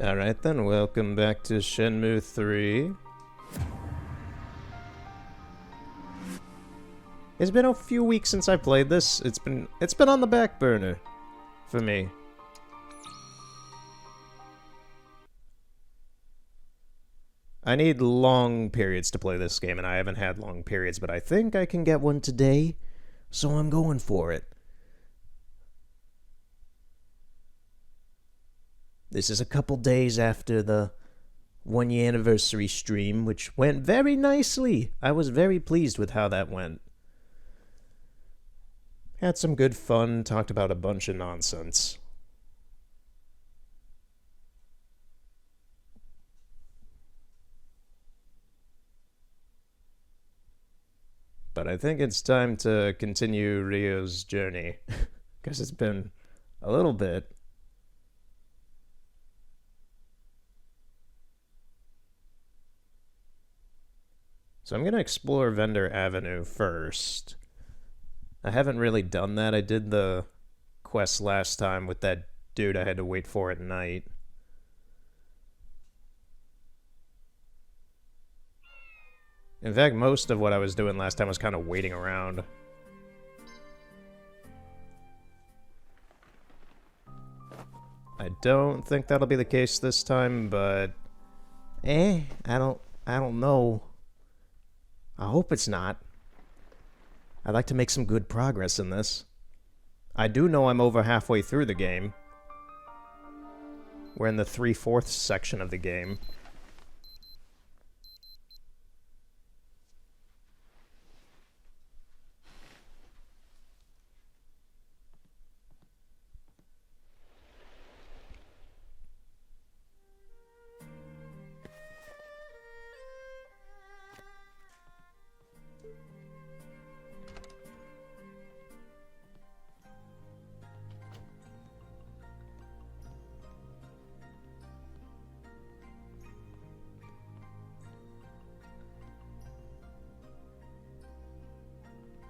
Alright then, welcome back to Shenmue 3. It's been a few weeks since I played this. It's been on the back burner for me. I need long periods to play this game, and I haven't had long periods, but I think I can get one today, so I'm going for it. This is a couple days after the 1-year anniversary stream, which went very nicely. I was very pleased with how that went. Had some good fun, talked about a bunch of nonsense. But I think it's time to continue Ryo's journey, because it's been a little bit. So I'm going to explore Vendor Avenue first. I haven't really done that. I did the quest last time with that dude I had to wait for at night. In fact, most of what I was doing last time was kind of waiting around. I don't think that'll be the case this time, but I don't know. I hope it's not. I'd like to make some good progress in this. I do know I'm over halfway through the game. We're in the 3/4 section of the game.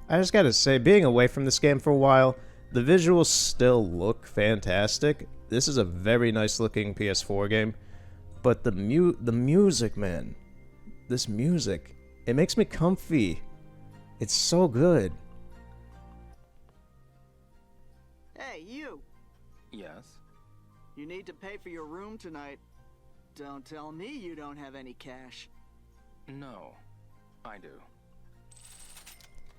I just gotta say, being away from this game for a while, the visuals still look fantastic. This is a very nice looking PS4 game, but the music, man. This music, it makes me comfy. It's so good. Hey, you! Yes? You need to pay for your room tonight. Don't tell me you don't have any cash. No, I do.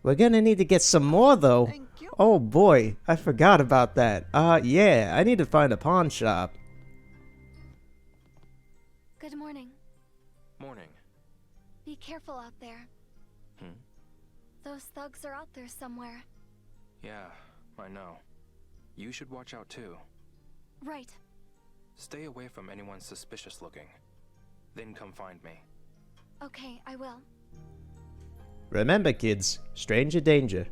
We're gonna need to get some more, though. Thank you. Oh boy, I forgot about that. Yeah, I need to find a pawn shop. Good morning. Morning. Be careful out there. Those thugs are out there somewhere. Yeah, I know. You should watch out too. Right. Stay away from anyone suspicious looking. Then come find me. Okay, I will. Remember, kids, stranger danger.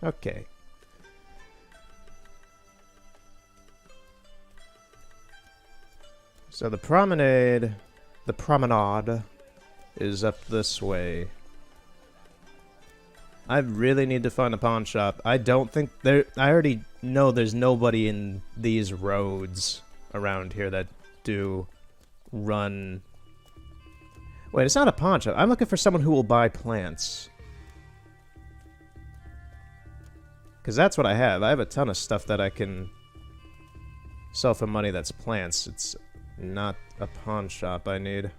Okay. So the promenade is up this way. I really need to find a pawn shop. I don't think I already know there's nobody in these roads around here that do run. Wait, it's not a pawn shop. I'm looking for someone who will buy plants. Because that's what I have. I have a ton of stuff that I can sell for money that's plants. It's not a pawn shop I need.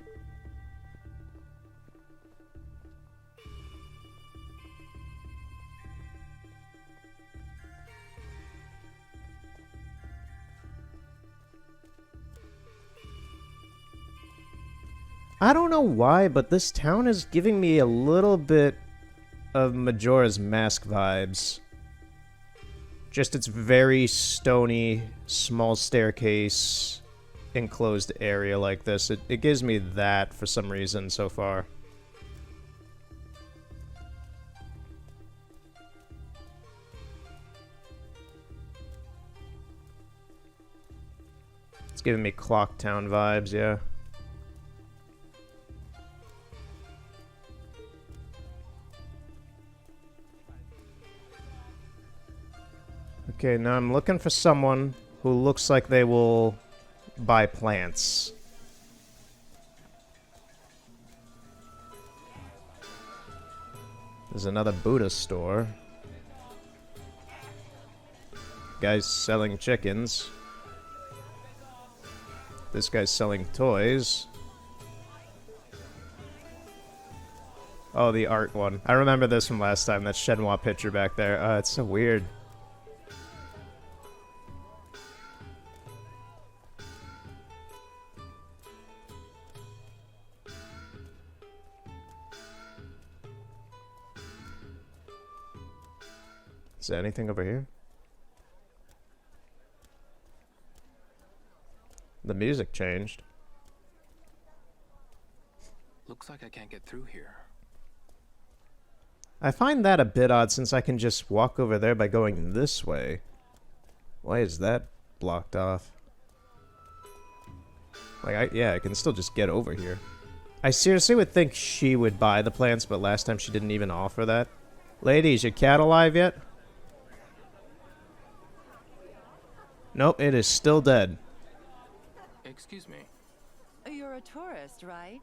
I don't know why, but this town is giving me a little bit of Majora's Mask vibes. Just it's very stony, small staircase, enclosed area like this. It gives me that for some reason so far. It's giving me Clock Town vibes, yeah. Okay, now I'm looking for someone who looks like they will buy plants. There's another Buddha store. Guy's selling chickens. This guy's selling toys. Oh, the art one. I remember this from last time, that Shenmue picture back there. It's so weird. Is there anything over here? The music changed. Looks like I can't get through here. I find that a bit odd since I can just walk over there by going this way. Why is that blocked off? Like, yeah, I can still just get over here. I seriously would think she would buy the plants, but last time she didn't even offer that. Lady, is your cat alive yet? Nope, it is still dead. Excuse me. You're a tourist, right?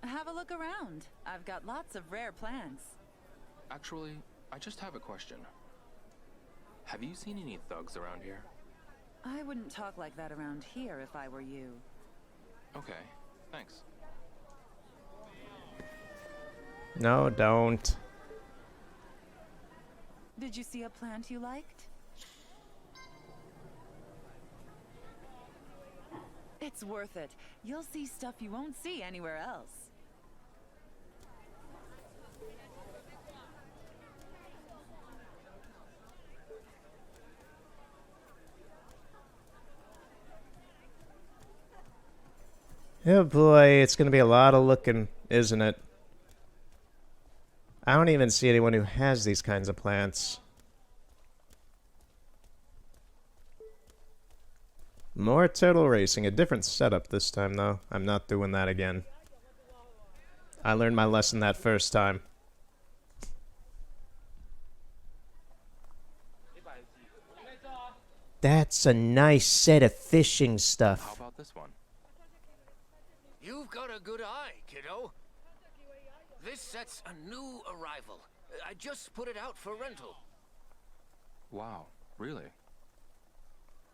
Have a look around. I've got lots of rare plants. Actually, I just have a question. Have you seen any thugs around here? I wouldn't talk like that around here if I were you. Okay, thanks. No, don't. Did you see a plant you liked? It's worth it. You'll see stuff you won't see anywhere else. Oh boy, it's gonna be a lot of looking, isn't it? I don't even see anyone who has these kinds of plants. More turtle racing, a different setup this time though. I'm not doing that again. I learned my lesson that first time. That's a nice set of fishing How stuff. about this one? You've got a good eye, kiddo. This set's a new arrival. I just put it out for rental. Wow, really?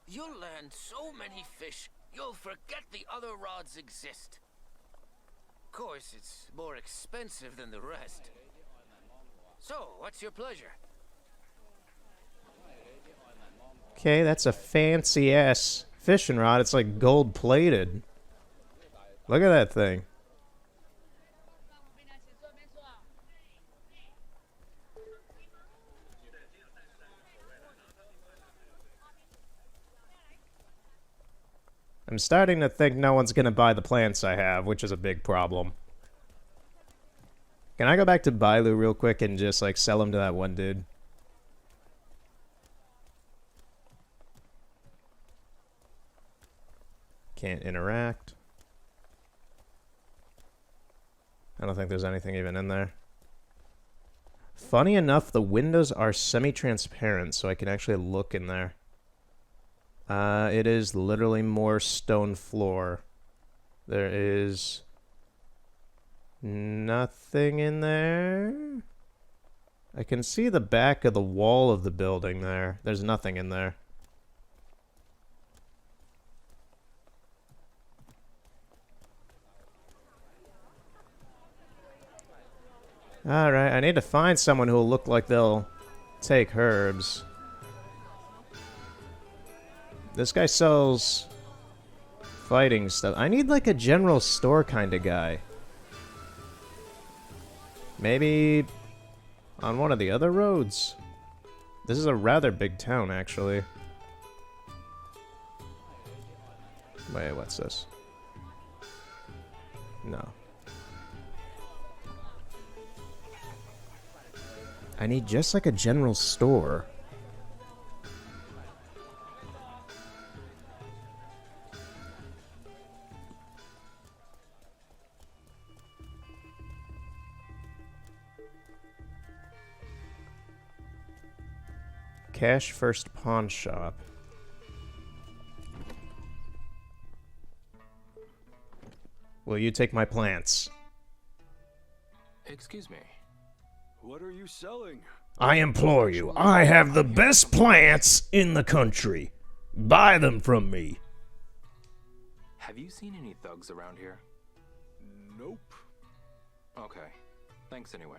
You'll land so many fish, you'll forget the other rods exist. Of course, it's more expensive than the rest. So, what's your pleasure? Okay, that's a fancy ass fishing rod. It's like gold plated. Look at that thing. I'm starting to think no one's gonna buy the plants I have, which is a big problem. Can I go back to Bailu real quick and just like sell them to that one dude? Can't interact. I don't think there's anything even in there. Funny enough, the windows are semi-transparent, so I can actually look in there. It is literally more stone floor. There is nothing in there. I can see the back of the wall of the building there. There's nothing in there. Alright, I need to find someone who will look like they'll take herbs. This guy sells fighting stuff. I need like a general store kind of guy. Maybe on one of the other roads. This is a rather big town, actually. Wait, what's this? No. I need just like a general store. Cash First Pawn Shop. Will you take my plants? Excuse me. What are you selling? I implore you, I have the best plants in the country. Buy them from me. Have you seen any thugs around here? Nope. Okay. Thanks anyway.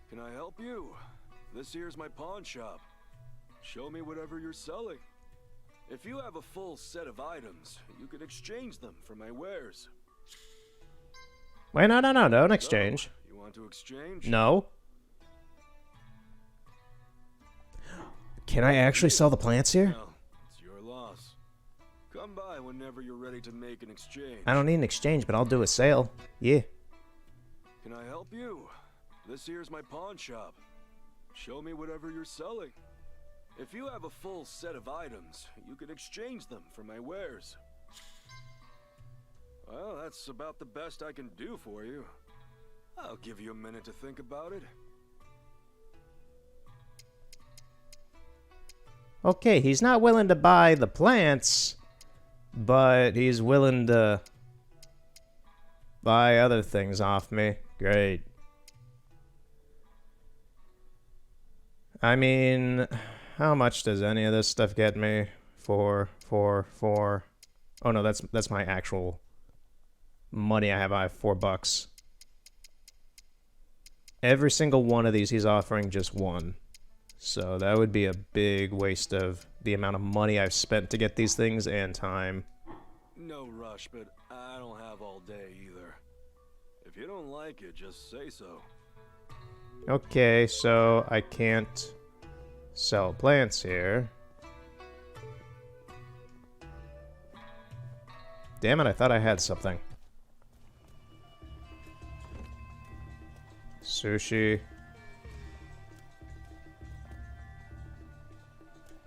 Can I help you? This here's my pawn shop. Show me whatever you're selling. If you have a full set of items, you can exchange them for my wares. Wait, no, don't exchange. You want to exchange? No. Can I actually sell the plants here? Well, it's your loss. Come by whenever you're ready to make an exchange. I don't need an exchange, but I'll do a sale. Yeah. Can I help you? This here's my pawn shop. Show me whatever you're selling. If you have a full set of items, you can exchange them for my wares. Well, that's about the best I can do for you. I'll give you a minute to think about it. Okay, he's not willing to buy the plants, but he's willing to buy other things off me. Great. I mean, how much does any of this stuff get me? 4. Oh no, that's my actual money I have. I have $4. Every single one of these he's offering just one. So that would be a big waste of the amount of money I've spent to get these things and time. No rush, but I don't have all day either. If you don't like it, just say so. Okay, so I can't sell plants here. Damn it, I thought I had something. Sushi.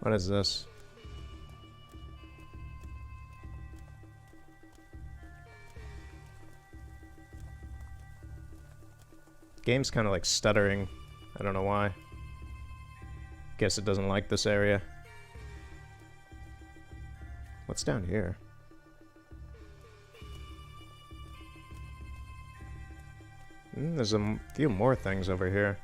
What is this? Game's kind of like stuttering. I don't know why. Guess it doesn't like this area. What's down here? There's a few more things over here.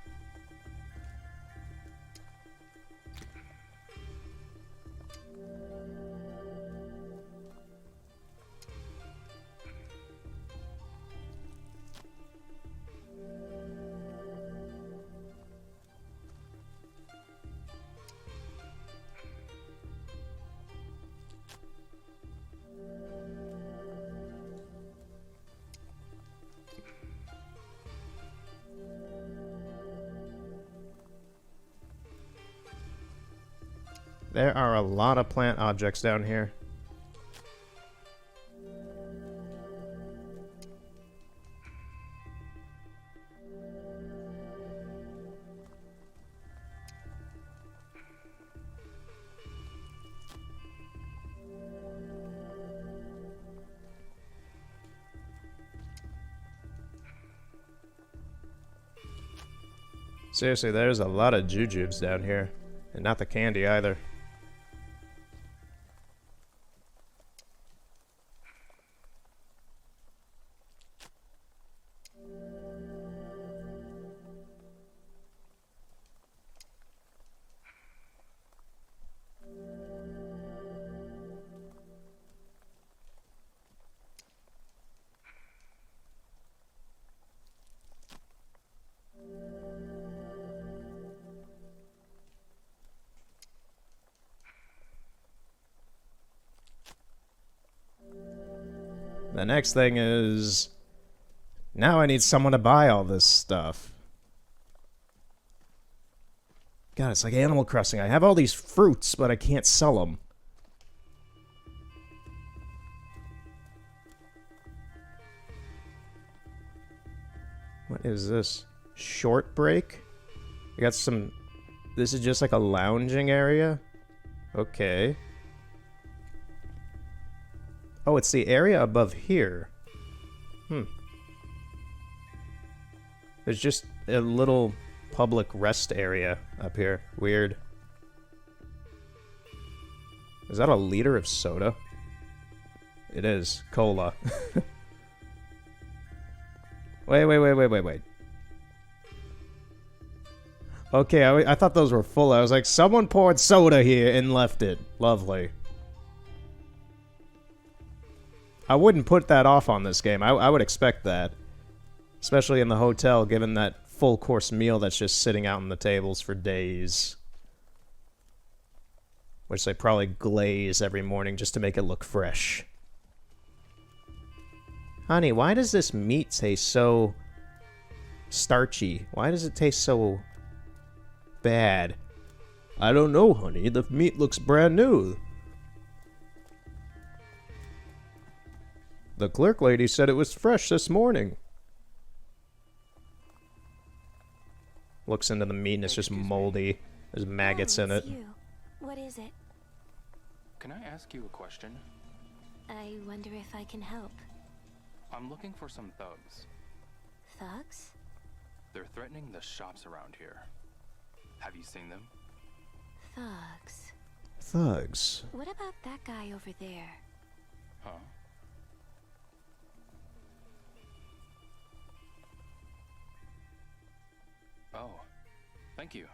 There are a lot of plant objects down here. Seriously, there's a lot of jujubes down here. And not the candy either. The next thing is... now I need someone to buy all this stuff. God, it's like Animal Crossing. I have all these fruits, but I can't sell them. What is this? Short break? I got some... this is just like a lounging area? Okay. Oh, it's the area above here. There's just a little public rest area up here. Weird. Is that a liter of soda? It is. Cola. Wait. Okay, I thought those were full. I was like, someone poured soda here and left it. Lovely. I wouldn't put that off on this game. I would expect that. Especially in the hotel, given that full course meal that's just sitting out on the tables for days. Which they probably glaze every morning just to make it look fresh. Honey, why does this meat taste so starchy? Why does it taste so bad? I don't know, honey. The meat looks brand new. The clerk lady said it was fresh this morning. Looks into the meat and it's just moldy. There's maggots in it. You. What is it? Can I ask you a question? I wonder if I can help. I'm looking for some thugs. Thugs? They're threatening the shops around here. Have you seen them? Thugs. Thugs. What about that guy over there? Huh? Oh, thank you.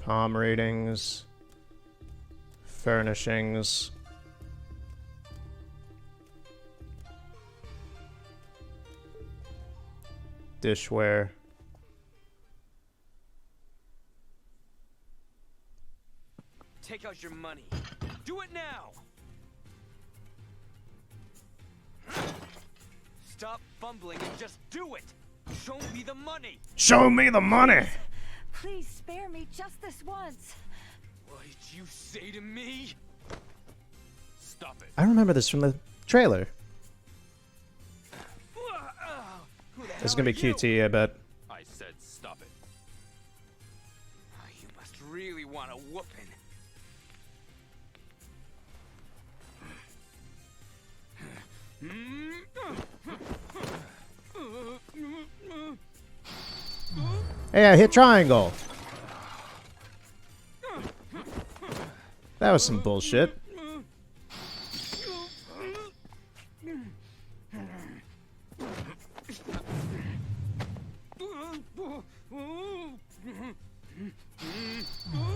Palm readings. Furnishings. Dishware. Take out your money. Do it now! Stop fumbling and just do it! Show me the money! Show me the money! Please spare me just this once. What did you say to me? Stop it. I remember this from the trailer. This is gonna be QT, I bet. I said stop it. You must really want a whooping. Hey, I hit triangle. That was some bullshit.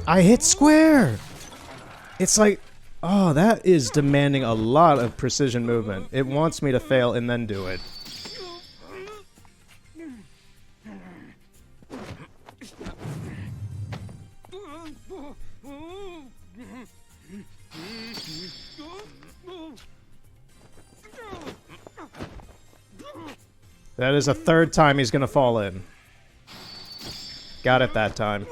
I hit square! It's like, oh, that is demanding a lot of precision movement. It wants me to fail and then do it. That is a third time he's gonna fall in. Got it that time.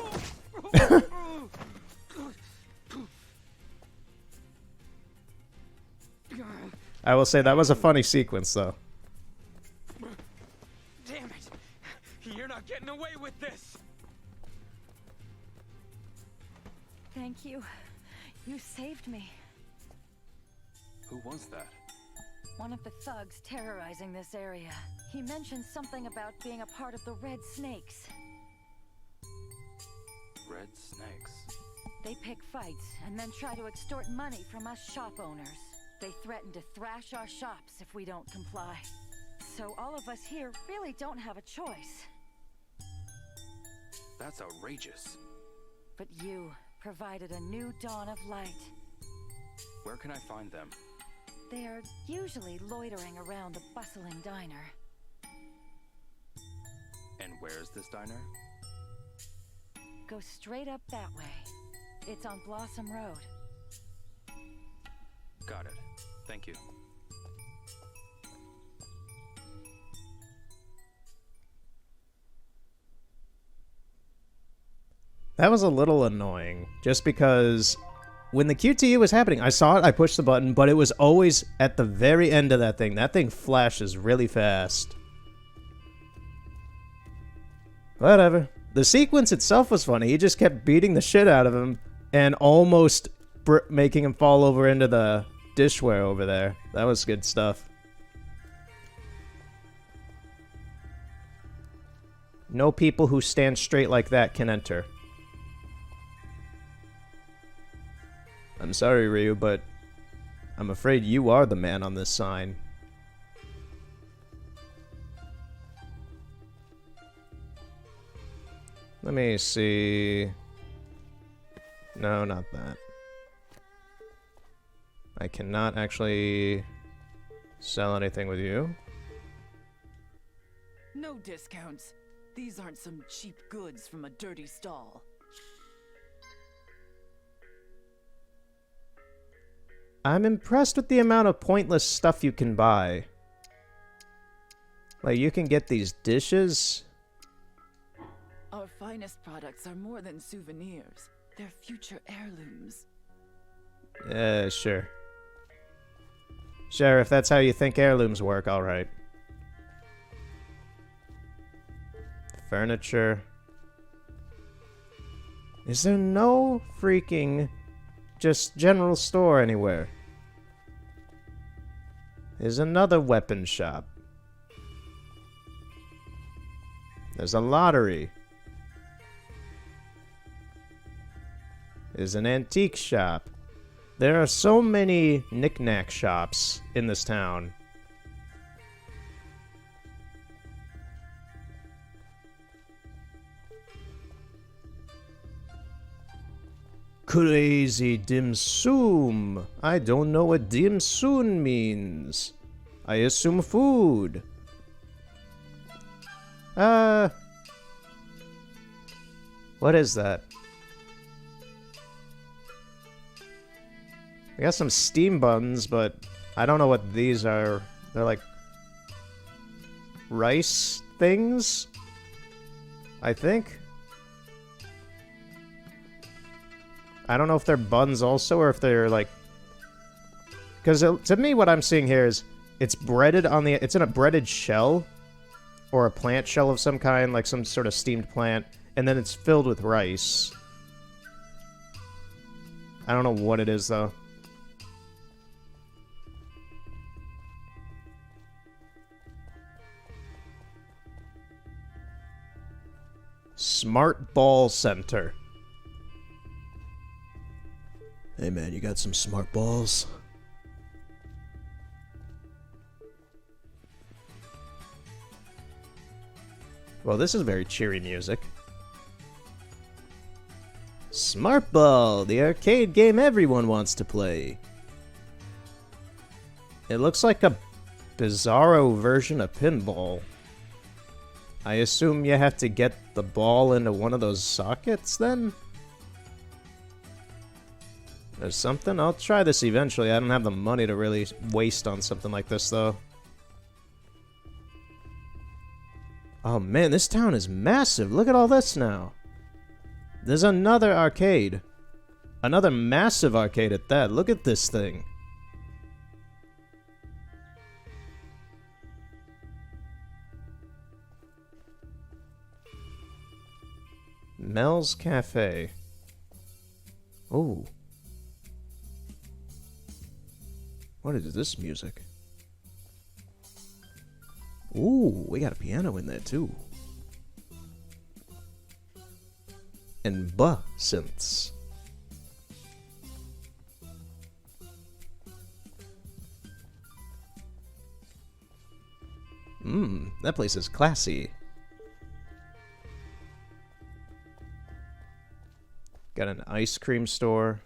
I will say that was a funny sequence, though. Damn it! You're not getting away with this! Thank you. You saved me. Who was that? One of the thugs terrorizing this area. He mentioned something about being a part of the Red Snakes. Red snakes. They pick fights and then try to extort money from us shop owners. They threaten to thrash our shops if we don't comply. So all of us here really don't have a choice. That's outrageous. But you provided a new dawn of light. Where can I find them? They are usually loitering around the bustling diner. And where's this diner? Go straight up that way. It's on Blossom Road. Got it. Thank you. That was a little annoying, just because when the QTE was happening, I saw it, I pushed the button, but it was always at the very end of that thing. That thing flashes really fast. Whatever. The sequence itself was funny. He just kept beating the shit out of him and almost making him fall over into the dishware over there. That was good stuff. No people who stand straight like that can enter. I'm sorry, Ryu, but I'm afraid you are the man on this sign. Let me see. No, not that. I cannot actually sell anything with you. No discounts. These aren't some cheap goods from a dirty stall. I'm impressed with the amount of pointless stuff you can buy. Like, you can get these dishes. Our finest products are more than souvenirs. They're future heirlooms. Sure. Sure, if that's how you think heirlooms work, alright. Furniture. Is there no freaking just general store anywhere? There's another weapon shop. There's a lottery. There's an antique shop. There are so many knick-knack shops in this town. Crazy dim sum. I don't know what dim sum means. I assume food. What is that? I got some steam buns, but I don't know what these are. They're like rice things, I think. I don't know if they're buns also, or if they're like... Because to me, what I'm seeing here is it's breaded on the... It's in a breaded shell, or a plant shell of some kind, like some sort of steamed plant, and then it's filled with rice. I don't know what it is, though. Smart Ball Center. Hey man, you got some smart balls? Well, this is very cheery music. Smart Ball, the arcade game everyone wants to play. It looks like a bizarro version of pinball. I assume you have to get the ball into one of those sockets, then? There's something? I'll try this eventually. I don't have the money to really waste on something like this, though. Oh man, this town is massive. Look at all this now. There's another arcade. Another massive arcade at that. Look at this thing. Mel's Cafe. Ooh. What is this music? Ooh, we got a piano in there too. And synths. That place is classy. Got an ice cream store.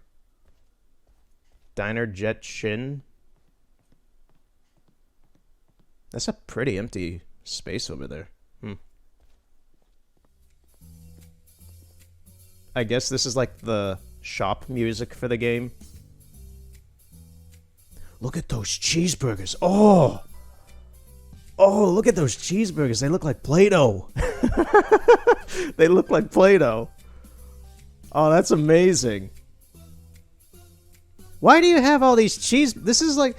Diner Jet Shin. That's a pretty empty space over there. I guess this is like the shop music for the game. Look at those cheeseburgers. Oh! Oh, look at those cheeseburgers. They look like Play-Doh. They look like Play-Doh. Oh, that's amazing. Why do you have all these cheese? This is like...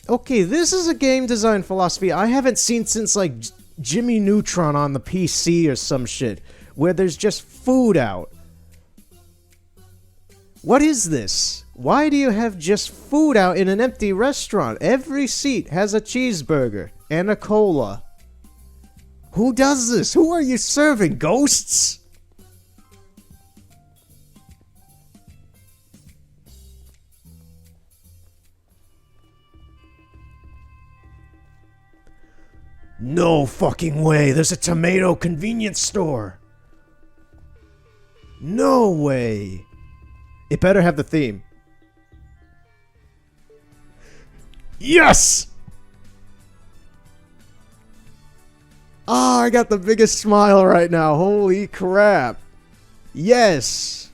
Okay, this is a game design philosophy I haven't seen since, like, Jimmy Neutron on the PC or some shit, where there's just food out. What is this? Why do you have just food out in an empty restaurant? Every seat has a cheeseburger and a cola. Who does this? Who are you serving? Ghosts? No fucking way. There's a tomato convenience store. No way. It better have the theme. Yes! Ah, I got the biggest smile right now. Holy crap. Yes.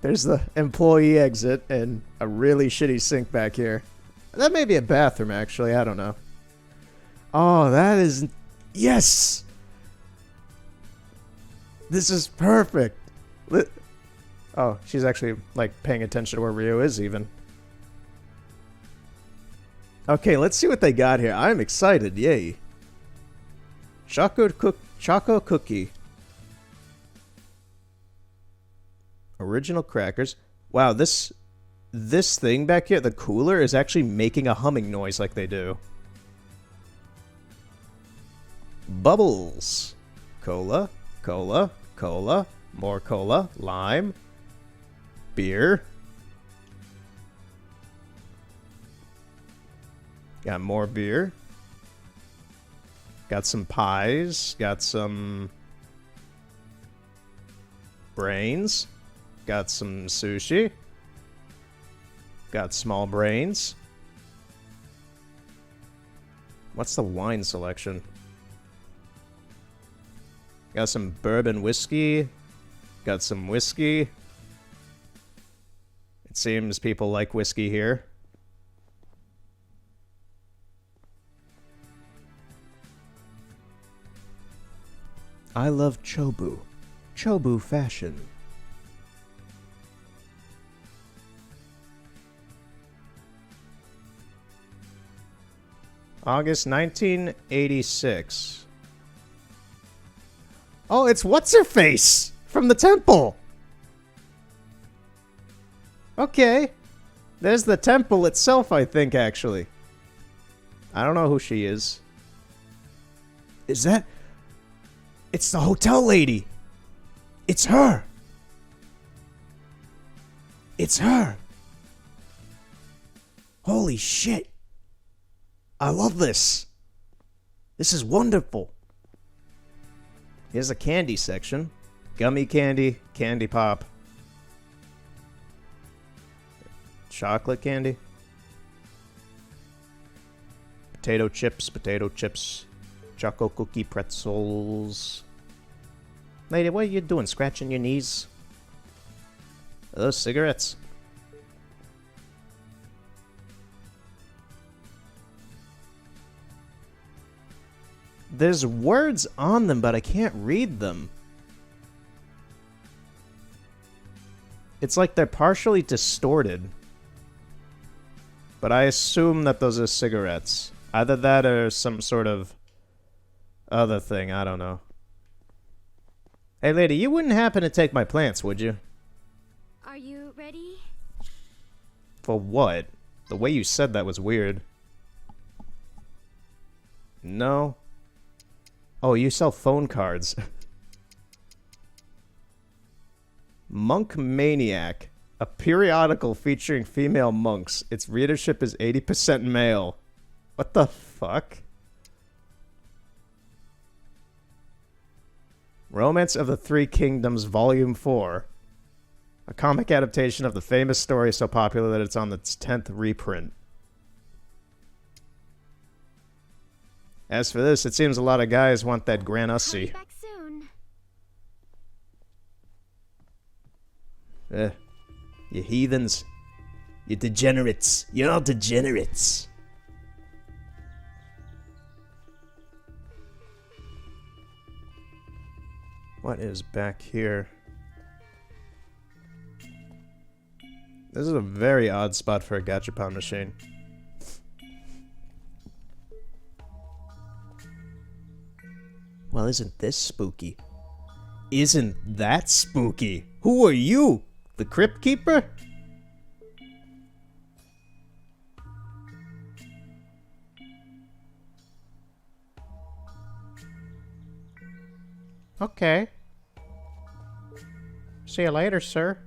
There's the employee exit and a really shitty sink back here. That may be a bathroom, actually. I don't know. Oh, that is... Yes! This is perfect. Oh, she's actually, like, paying attention to where Ryo is, even. Okay, let's see what they got here. I'm excited. Yay. Choco cookie. Original crackers. Wow, this thing back here, the cooler, is actually making a humming noise like they do. Bubbles. Cola. Cola. Cola. More cola. Lime. Beer. Got more beer. Got some pies. Got some brains. Got some sushi. Got small brains. What's the wine selection? Got some bourbon whiskey. Got some whiskey. It seems people like whiskey here. I love Chobu. Chobu fashion. August 1986. Oh, it's What's-Her-Face from the temple. Okay. There's the temple itself, I think, actually. I don't know who she is. Is that... It's the hotel lady. It's her. It's her. Holy shit. I love this. This is wonderful. Here's a candy section. Gummy candy, candy pop. Chocolate candy. Potato chips. Choco cookie pretzels. Lady, what are you doing? Scratching your knees? Are those cigarettes? There's words on them, but I can't read them. It's like they're partially distorted. But I assume that those are cigarettes. Either that or some sort of other thing, I don't know. Hey lady, you wouldn't happen to take my plants, would you? Are you ready? For what? The way you said that was weird. No. Oh, you sell phone cards. Monk Maniac. A periodical featuring female monks. Its readership is 80% male. What the fuck? Romance of the Three Kingdoms, Volume 4. A comic adaptation of the famous story so popular that it's on its 10th reprint. As for this, it seems a lot of guys want that Gran Ussie. Back soon. You heathens. You degenerates. You're all degenerates. What is back here? This is a very odd spot for a gachapon machine. Well, isn't this spooky? Isn't that spooky? Who are you? The Crypt Keeper? Okay. See you later, sir.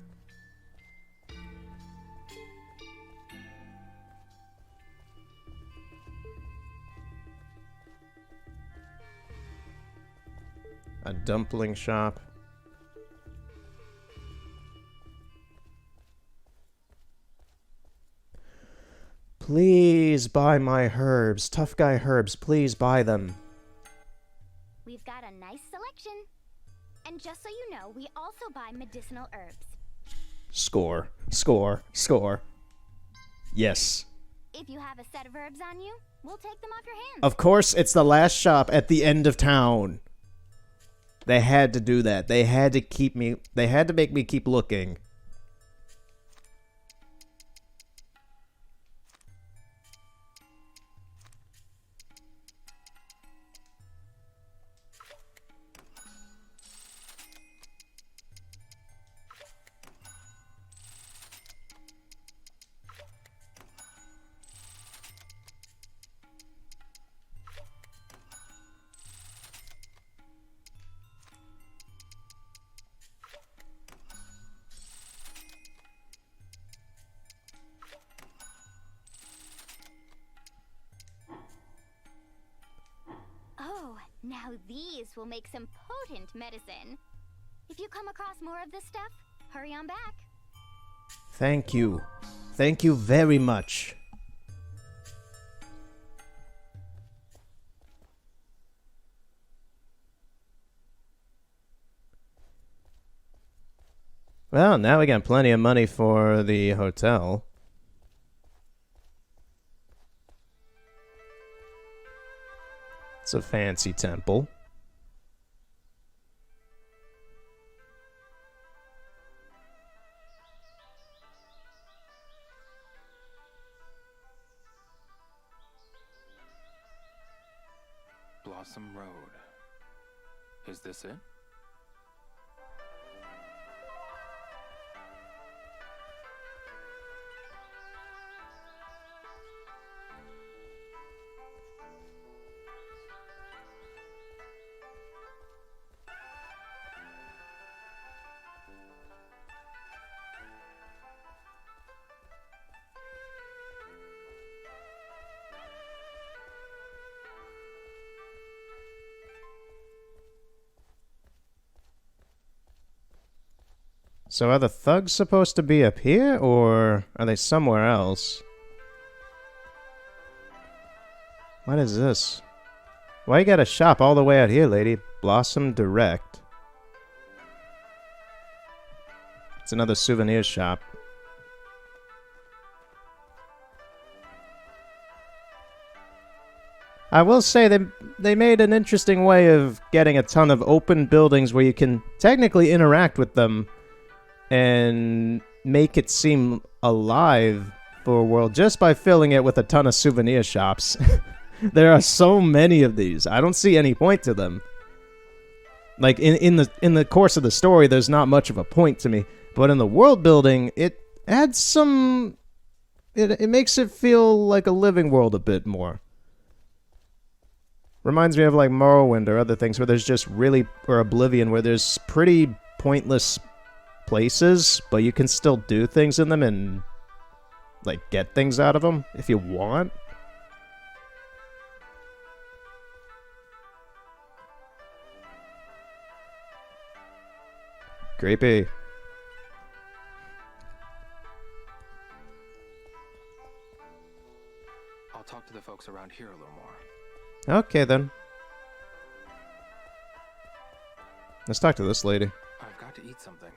A dumpling shop. Please buy my herbs. Tough guy herbs, please buy them. We've got a nice selection. And just so you know, we also buy medicinal herbs. Score. Score. Score. Yes. If you have a set of herbs on you, we'll take them off your hands. Of course, it's the last shop at the end of town. They had to do that. They had to keep me... They had to make me keep looking. Oh, now these will make some potent medicine. If you come across more of this stuff, hurry on back. Thank you. Thank you very much. Well, now we got plenty of money for the hotel. It's a fancy temple. Blossom Road. Is this it? So are the thugs supposed to be up here, or are they somewhere else? What is this? Why you got a shop all the way out here, lady? Blossom Direct. It's another souvenir shop. I will say they made an interesting way of getting a ton of open buildings where you can technically interact with them and make it seem alive for a world just by filling it with a ton of souvenir shops. There are so many of these. I don't see any point to them. Like in the course of the story, there's not much of a point to me, but in the world building, it adds some. It makes it feel like a living world a bit more. Reminds me of like Morrowind or other things where there's just really, or Oblivion, where there's pretty pointless places, but you can still do things in them and like get things out of them if you want. Creepy. I'll talk to the folks around here a little more. Okay then. Let's talk to this lady. I've got to eat something.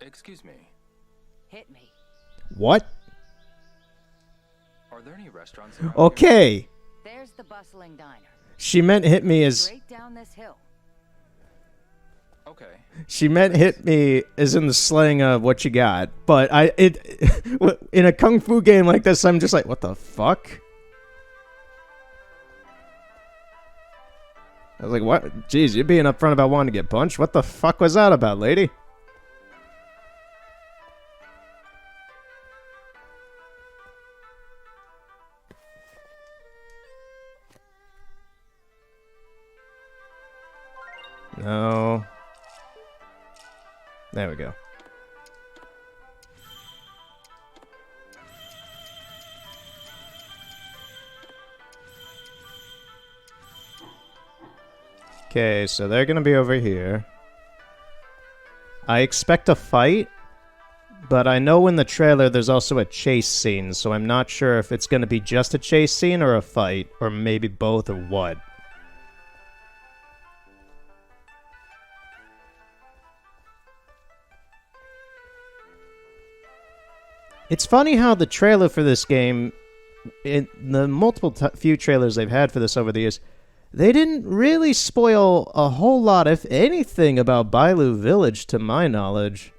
Excuse me. Hit me. What? Are there any restaurants around here? Okay. There's the bustling diner. She meant hit me as... Straight down this hill. Okay. She meant hit me as in the slang of what you got. But in a kung fu game like this, I'm just like, what the fuck? I was like, what? Jeez, you're being upfront about wanting to get punched? What the fuck was that about, lady? No. There we go. Okay, so they're gonna be over here. I expect a fight, but I know in the trailer there's also a chase scene, so I'm not sure if it's gonna be just a chase scene or a fight, or maybe both or what. It's funny how the trailer for this game, in the multiple few trailers they've had for this over the years, they didn't really spoil a whole lot, if anything, about Bailu Village, to my knowledge.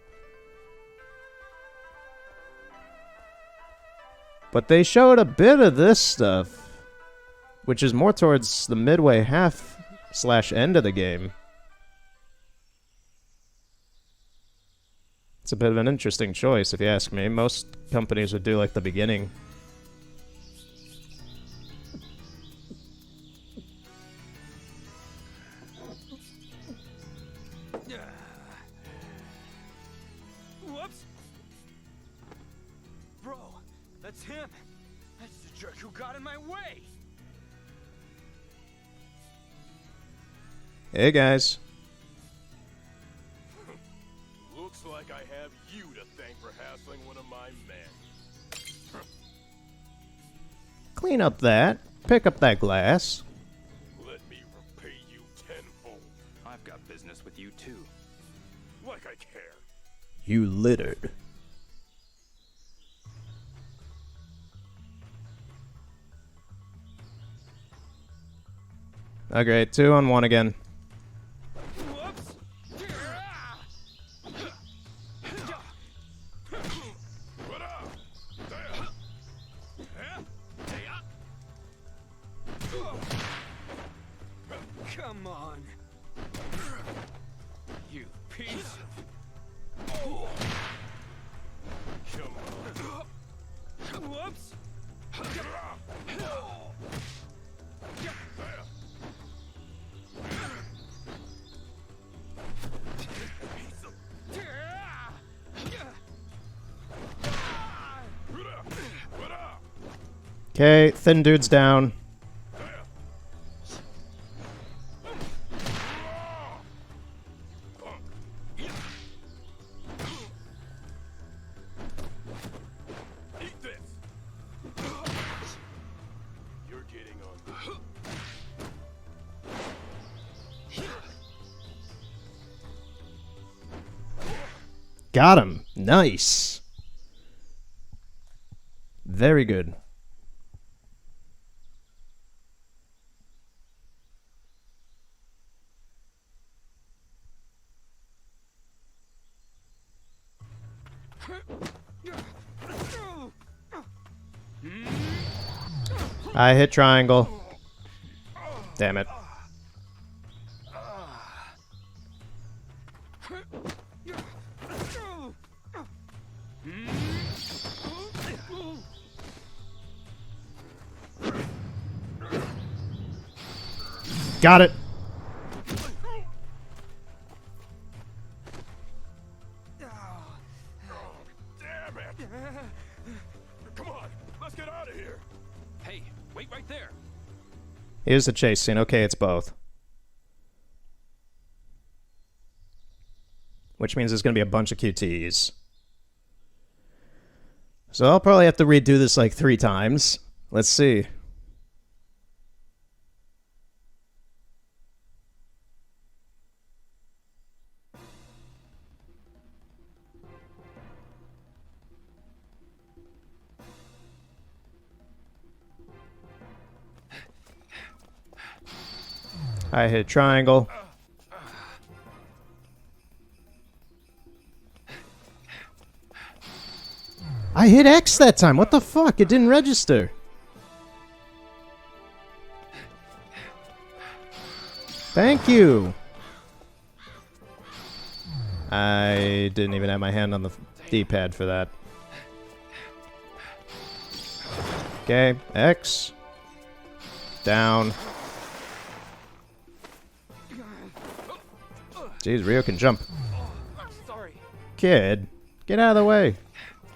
But they showed a bit of this stuff, which is more towards the midway half/end of the game. It's a bit of an interesting choice, if you ask me. Most companies would do like the beginning. Whoops! Bro, that's him! That's the jerk who got in my way! Hey guys. Looks like I have you to thank for hassling one of my men. Clean up that. Pick up that glass. Let me repay you tenfold. I've got business with you too. Like I care. You littered. Okay, 2 on 1 again. Whoops! Come on. You piece of... Come on. Whoops! Okay, thin dude's down. Eat this. You're getting on. Got him. Nice. Very good. I hit triangle. Damn it. Got it. Damn it! Come on, let's get out of here. Hey, wait right there. Here's the chase scene. Okay, it's both. Which means there's going to be a bunch of QTEs. So I'll probably have to redo this like 3 times. Let's see. I hit triangle. hit X that time. What the fuck? It didn't register. Thank you. I didn't even have my hand on the D-pad for that. Okay, X. Down. Jeez, Rio can jump. Kid, get out of the way.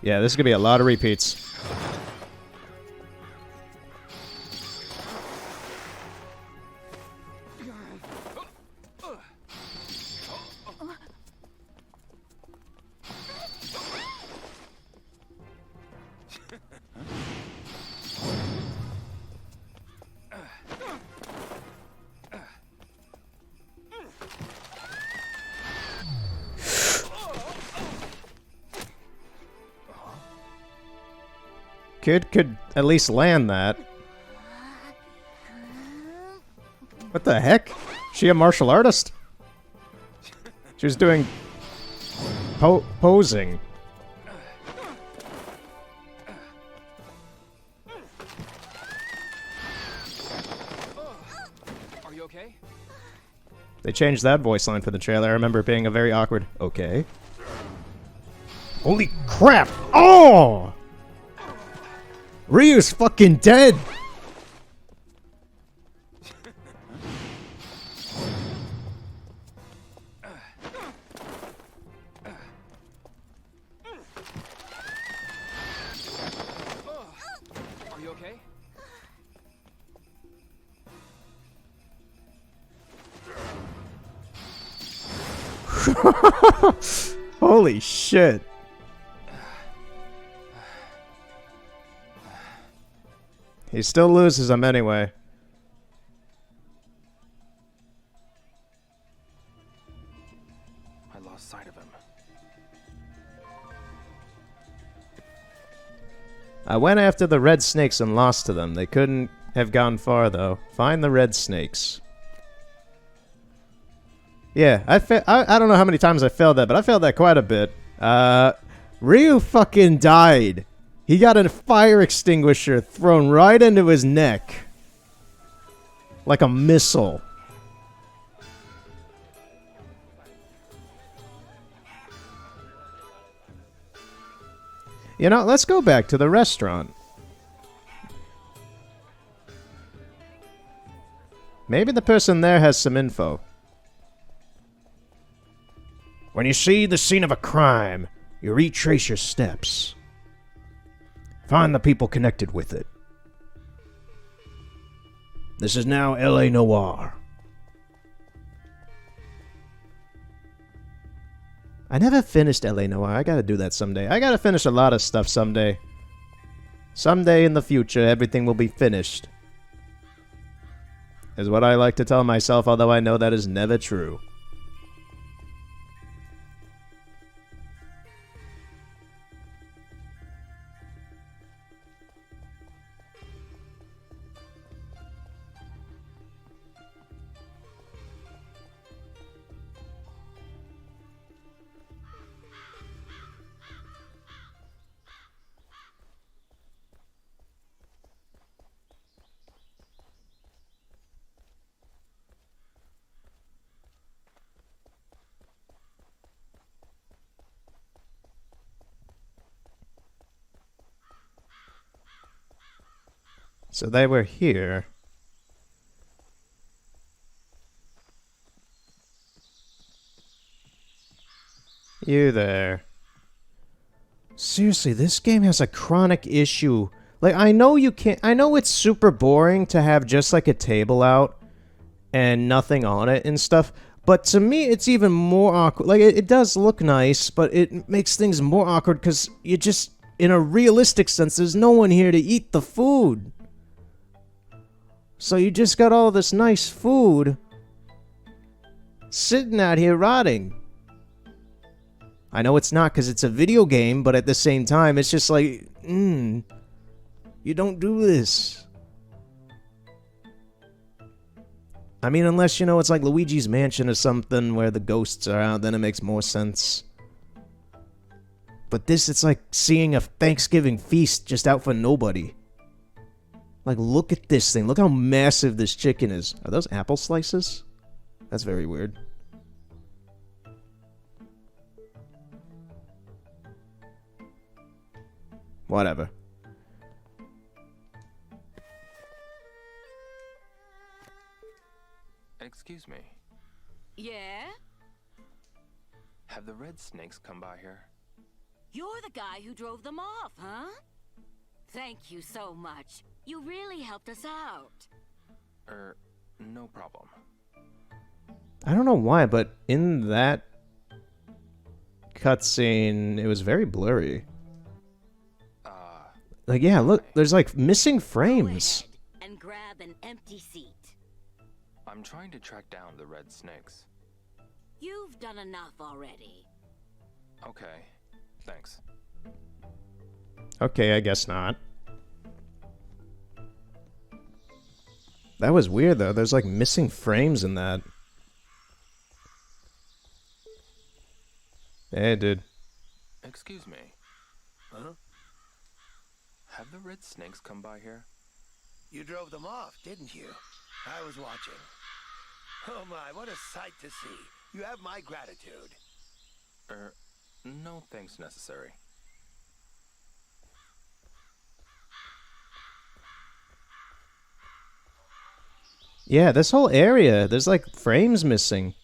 Yeah, this is gonna be a lot of repeats. Kid could at least land that. What the heck? She a martial artist? She was doing posing. Are you okay? They changed that voice line for the trailer. I remember it being a very awkward, okay. Holy crap! Oh! Ryu's fucking dead! Are you okay? Holy shit. He still loses them anyway. I lost sight of him. I went after the red snakes and lost to them. They couldn't have gone far, though. Find the red snakes. Yeah, I don't know how many times I failed that, but I failed that quite a bit. Ryu fucking died. He got a fire extinguisher thrown right into his neck. Like a missile. You know, let's go back to the restaurant. Maybe the person there has some info. When you see the scene of a crime, you retrace your steps. Find the people connected with it. This is now L.A. Noire. I never finished L.A. Noire. I gotta do that someday. I gotta finish a lot of stuff someday. Someday in the future, everything will be finished. Is what I like to tell myself, although I know that is never true. So they were here. You there. Seriously, this game has a chronic issue. Like, I know you can't... I know it's super boring to have just, like, a table out and nothing on it and stuff, but to me, it's even more awkward. Like, it does look nice, but it makes things more awkward because you just... In a realistic sense, there's no one here to eat the food. So you just got all this nice food sitting out here rotting. I know it's not because it's a video game, but at the same time, it's just like, you don't do this. I mean, unless, you know, it's like Luigi's Mansion or something where the ghosts are out, then it makes more sense. But this, it's like seeing a Thanksgiving feast just out for nobody. Like, look at this thing. Look how massive this chicken is. Are those apple slices? That's very weird. Whatever. Excuse me. Yeah? Have the red snakes come by here? You're the guy who drove them off, huh? Thank you so much. You really helped us out. No problem. I don't know why, but in that cutscene, it was very blurry. Like, yeah, look, there's like missing frames. Go ahead and grab an empty seat. I'm trying to track down the red snakes. You've done enough already. Okay, thanks. Okay, I guess not. That was weird, though. There's like missing frames in that. Hey, dude. Excuse me. Huh? Have the red snakes come by here? You drove them off, didn't you? I was watching. Oh my, what a sight to see. You have my gratitude. No thanks necessary. Yeah, this whole area, there's like frames missing.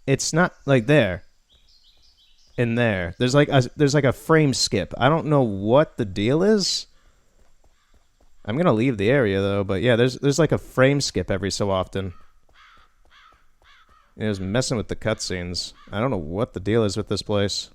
It's not like there. In there. There's like a frame skip. I don't know what the deal is. I'm gonna leave the area though, but yeah, there's like a frame skip every so often. It was messing with the cutscenes. I don't know what the deal is with this place.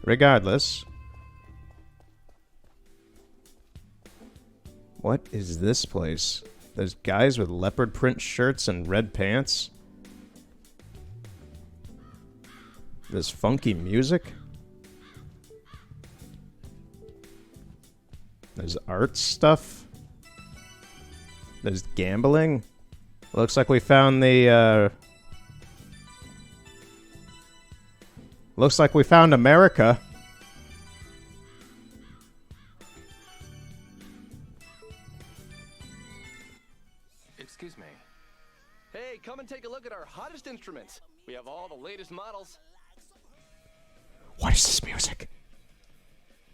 Regardless. What is this place? There's guys with leopard print shirts and red pants. There's funky music. There's art stuff. There's gambling. Looks like we found the, looks like we found America. Excuse me. Hey, come and take a look at our hottest instruments. We have all the latest models. What is this music?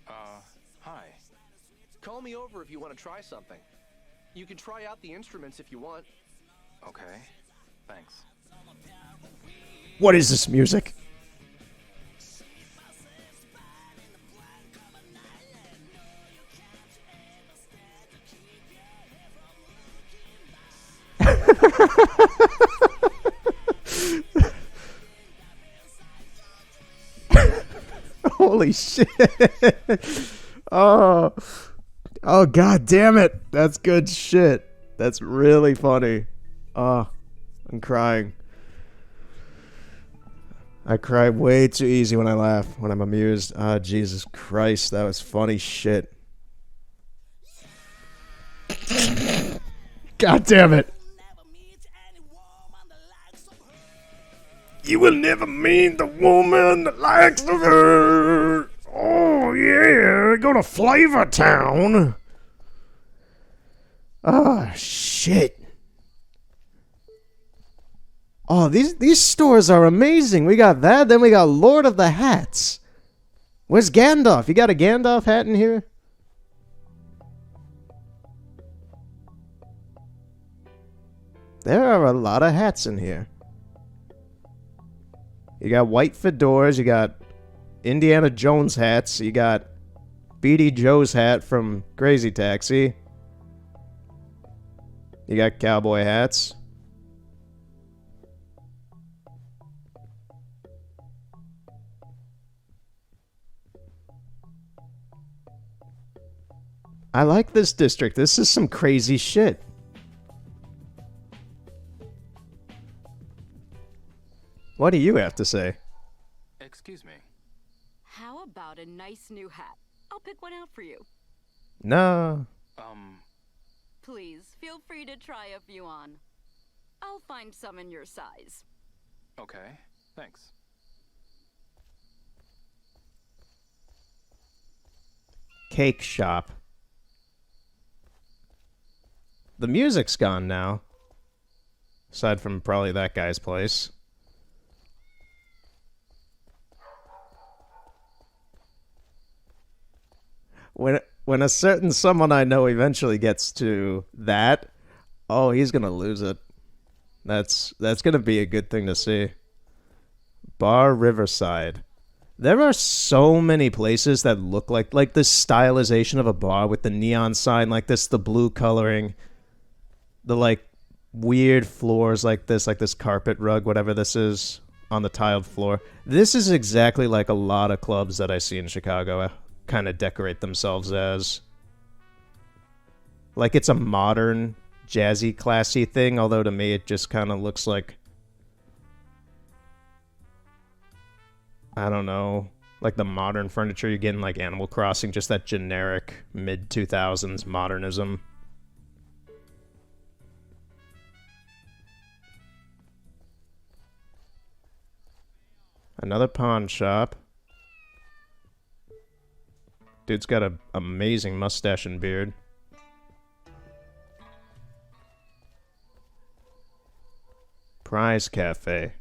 Hi. Call me over if you want to try something. You can try out the instruments if you want. Okay, thanks. What is this music? Holy shit. Oh, god damn it. That's good shit. That's really funny. Oh, I'm crying. I cry way too easy when I laugh, when I'm amused. Ah, Jesus Christ, that was funny shit. God damn it. You will never meet the woman that likes of her. Oh, yeah. Go to Flavor Town. Oh, shit. Oh, these stores are amazing. We got that, then we got Lord of the Hats. Where's Gandalf? You got a Gandalf hat in here? There are a lot of hats in here. You got white fedoras, you got Indiana Jones hats, you got Beady Joe's hat from Crazy Taxi. You got cowboy hats. I like this district. This is some crazy shit. What do you have to say? Excuse me. How about a nice new hat? I'll pick one out for you. No. Please, feel free to try a few on. I'll find some in your size. Okay, thanks. Cake shop. The music's gone now. Aside from probably that guy's place. When a certain someone I know eventually gets to that, oh, he's gonna lose it. That's gonna be a good thing to see. Bar Riverside. There are so many places that look like this stylization of a bar with the neon sign like this, the blue coloring, the like weird floors like this carpet rug, whatever this is, on the tiled floor. This is exactly like a lot of clubs that I see in Chicago kind of decorate themselves as. Like it's a modern, jazzy, classy thing, although to me it just kind of looks like, I don't know, like the modern furniture you get in like Animal Crossing, just that generic mid-2000s modernism. Another pawn shop. Dude's got an amazing mustache and beard. Prize Cafe.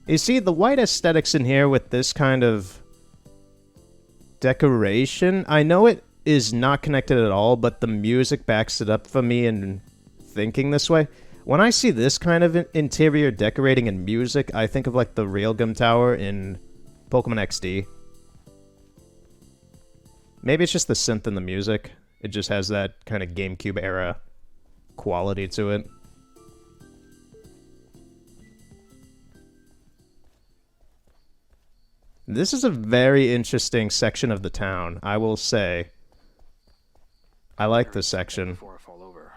You see, the white aesthetics in here with this kind of decoration, I know it is not connected at all, but the music backs it up for me in thinking this way. When I see this kind of interior decorating and music, I think of like the Railgun Tower in Pokemon XD. Maybe it's just the synth and the music. It just has that kind of GameCube era quality to it. This is a very interesting section of the town, I will say. I like this section. Before I fall over.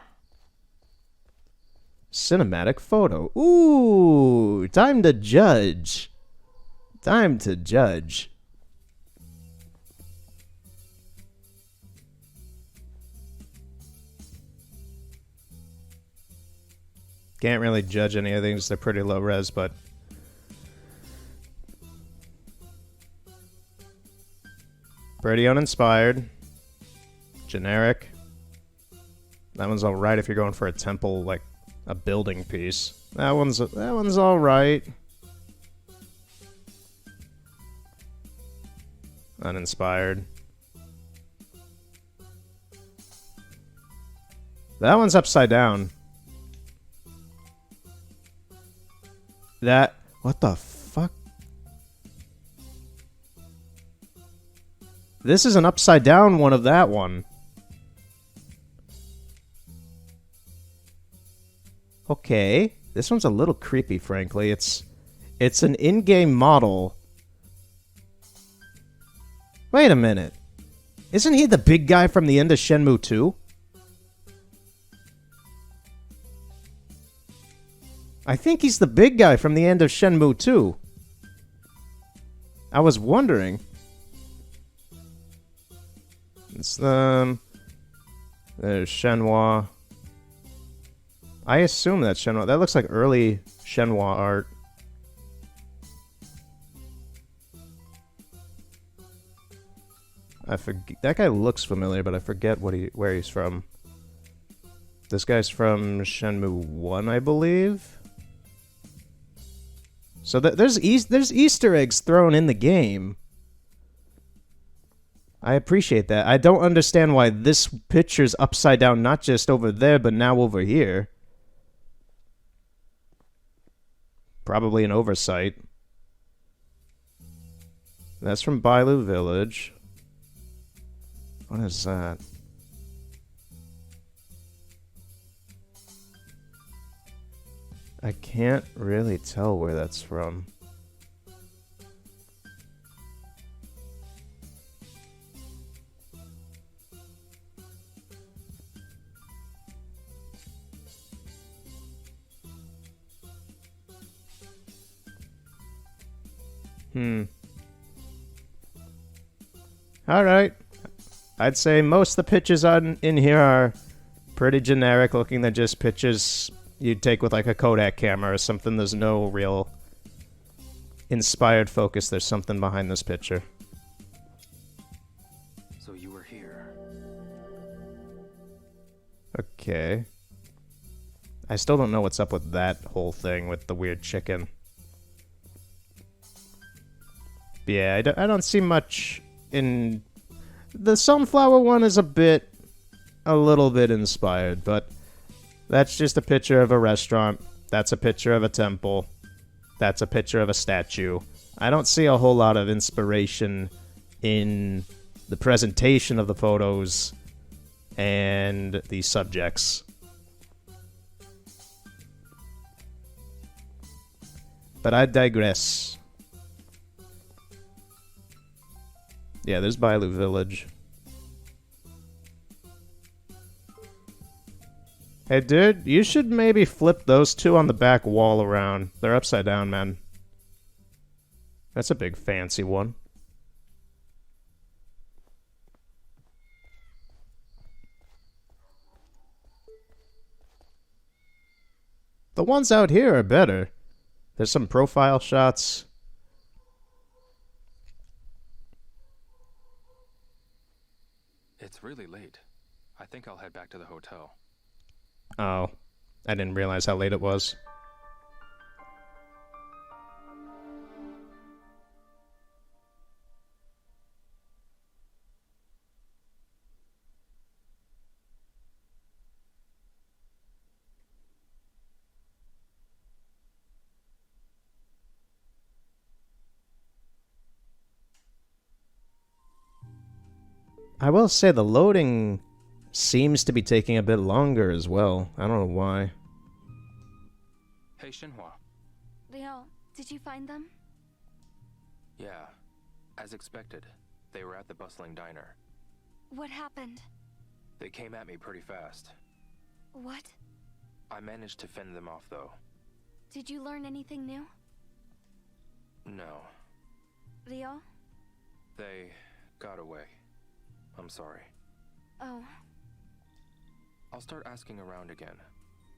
Cinematic photo. Ooh, time to judge. Time to judge. Can't really judge any of these. They're pretty low res, but pretty uninspired. Generic. That one's alright if you're going for a temple, like a building piece. That one's alright. Uninspired. That one's upside down. That... What the fuck? This is an upside down one of that one. Okay. This one's a little creepy, frankly. It's an in-game model. Wait a minute. Isn't he the big guy from the end of Shenmue 2? I think he's the big guy from the end of Shenmue 2. I was wondering. It's them. There's Shenmue. I assume that's Shenmue. That looks like early Shenmue art. I forget. That guy looks familiar, but I forget where he's from. This guy's from Shenmue 1, I believe. So there's Easter eggs thrown in the game. I appreciate that. I don't understand why this picture's upside down, not just over there, but now over here. Probably an oversight. That's from Bailu Village. What is that? I can't really tell where that's from. Alright. I'd say most of the pictures in here are pretty generic looking. They're just pictures you'd take with like a Kodak camera or something. There's no real inspired focus. There's something behind this picture. So you were here. Okay. I still don't know what's up with that whole thing with the weird chicken. Yeah, I don't see much in... The sunflower one is a little bit inspired, but that's just a picture of a restaurant. That's a picture of a temple. That's a picture of a statue. I don't see a whole lot of inspiration in the presentation of the photos and the subjects. But I digress. Yeah, there's Bailu Village. Hey, dude, you should maybe flip those two on the back wall around. They're upside down, man. That's a big fancy one. The ones out here are better. There's some profile shots. It's really late. I think I'll head back to the hotel. Oh, I didn't realize how late it was. I will say the loading seems to be taking a bit longer as well. I don't know why. Hey, Shenhua. Leo, did you find them? Yeah, as expected. They were at the bustling diner. What happened? They came at me pretty fast. What? I managed to fend them off, though. Did you learn anything new? No. Leo? They got away. I'm sorry. Oh. I'll start asking around again.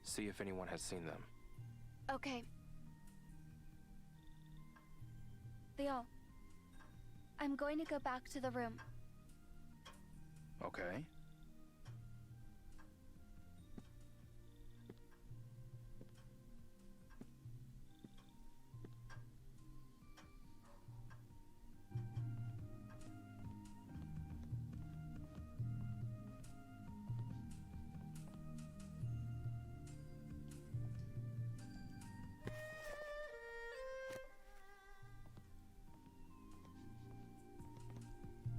See if anyone has seen them. Okay. Leo, I'm going to go back to the room. Okay.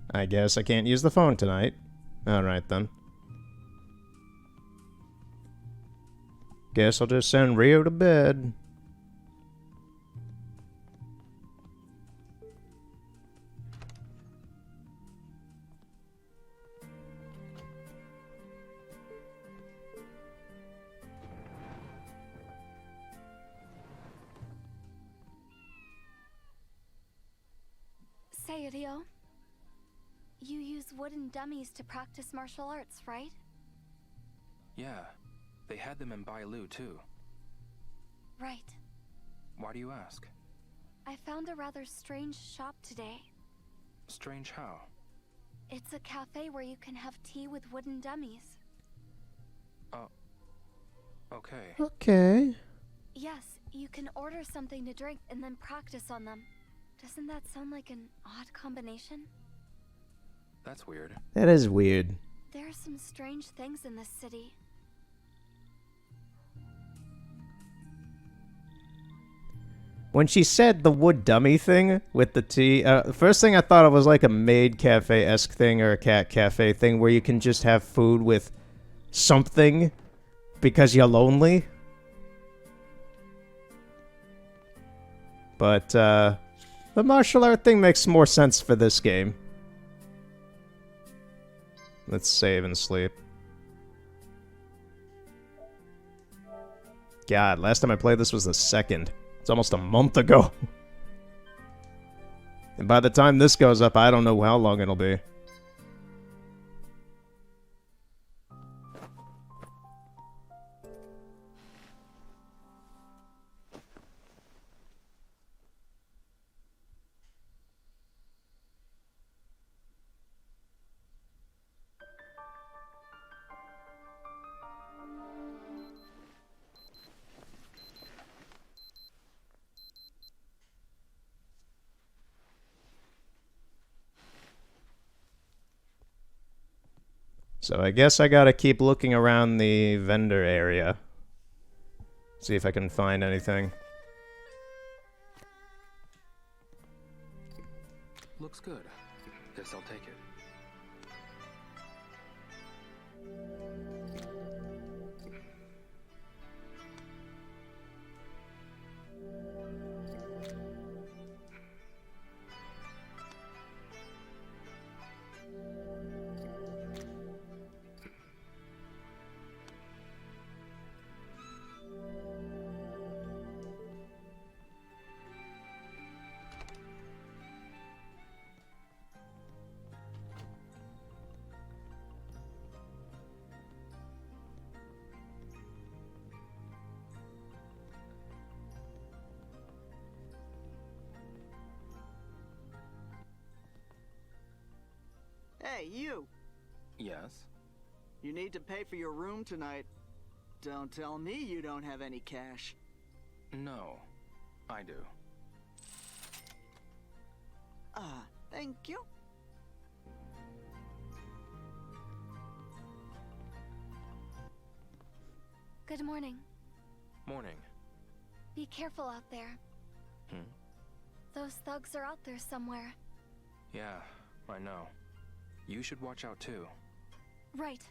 I guess I can't use the phone tonight. Alright then. Guess I'll just send Rio to bed. Say, Leo. You use wooden dummies to practice martial arts, right? Yeah. They had them in Bailu, too. Right. Why do you ask? I found a rather strange shop today. Strange how? It's a cafe where you can have tea with wooden dummies. Oh. Okay. Okay. Yes, you can order something to drink and then practice on them. Doesn't that sound like an odd combination? That's weird. That is weird. There are some strange things in this city. When she said the wood dummy thing with the tea, the first thing I thought it was like a maid cafe-esque thing or a cat cafe thing where you can just have food with something because you're lonely. But, the martial art thing makes more sense for this game. Let's save and sleep. God, last time I played this was the 2nd. It's almost a month ago. And by the time this goes up, I don't know how long it'll be. So I guess I gotta keep looking around the vendor area. See if I can find anything. Looks good. Guess I'll take it. Hey, you! Yes? You need to pay for your room tonight. Don't tell me you don't have any cash. No, I do. Thank you. Good morning. Morning. Be careful out there. Those thugs are out there somewhere. Yeah, I know. You should watch out too. Right.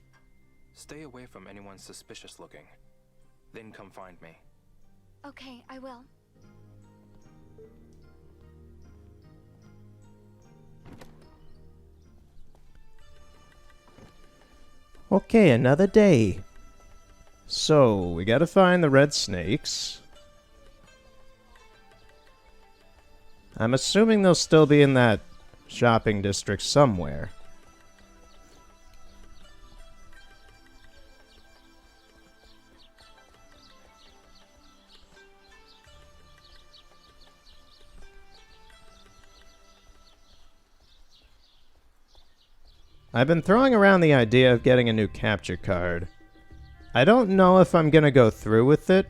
Stay away from anyone suspicious looking. Then come find me. Okay, I will. Okay, another day. So, we gotta find the red snakes. I'm assuming they'll still be in that shopping district somewhere. I've been throwing around the idea of getting a new capture card. I don't know if I'm gonna go through with it.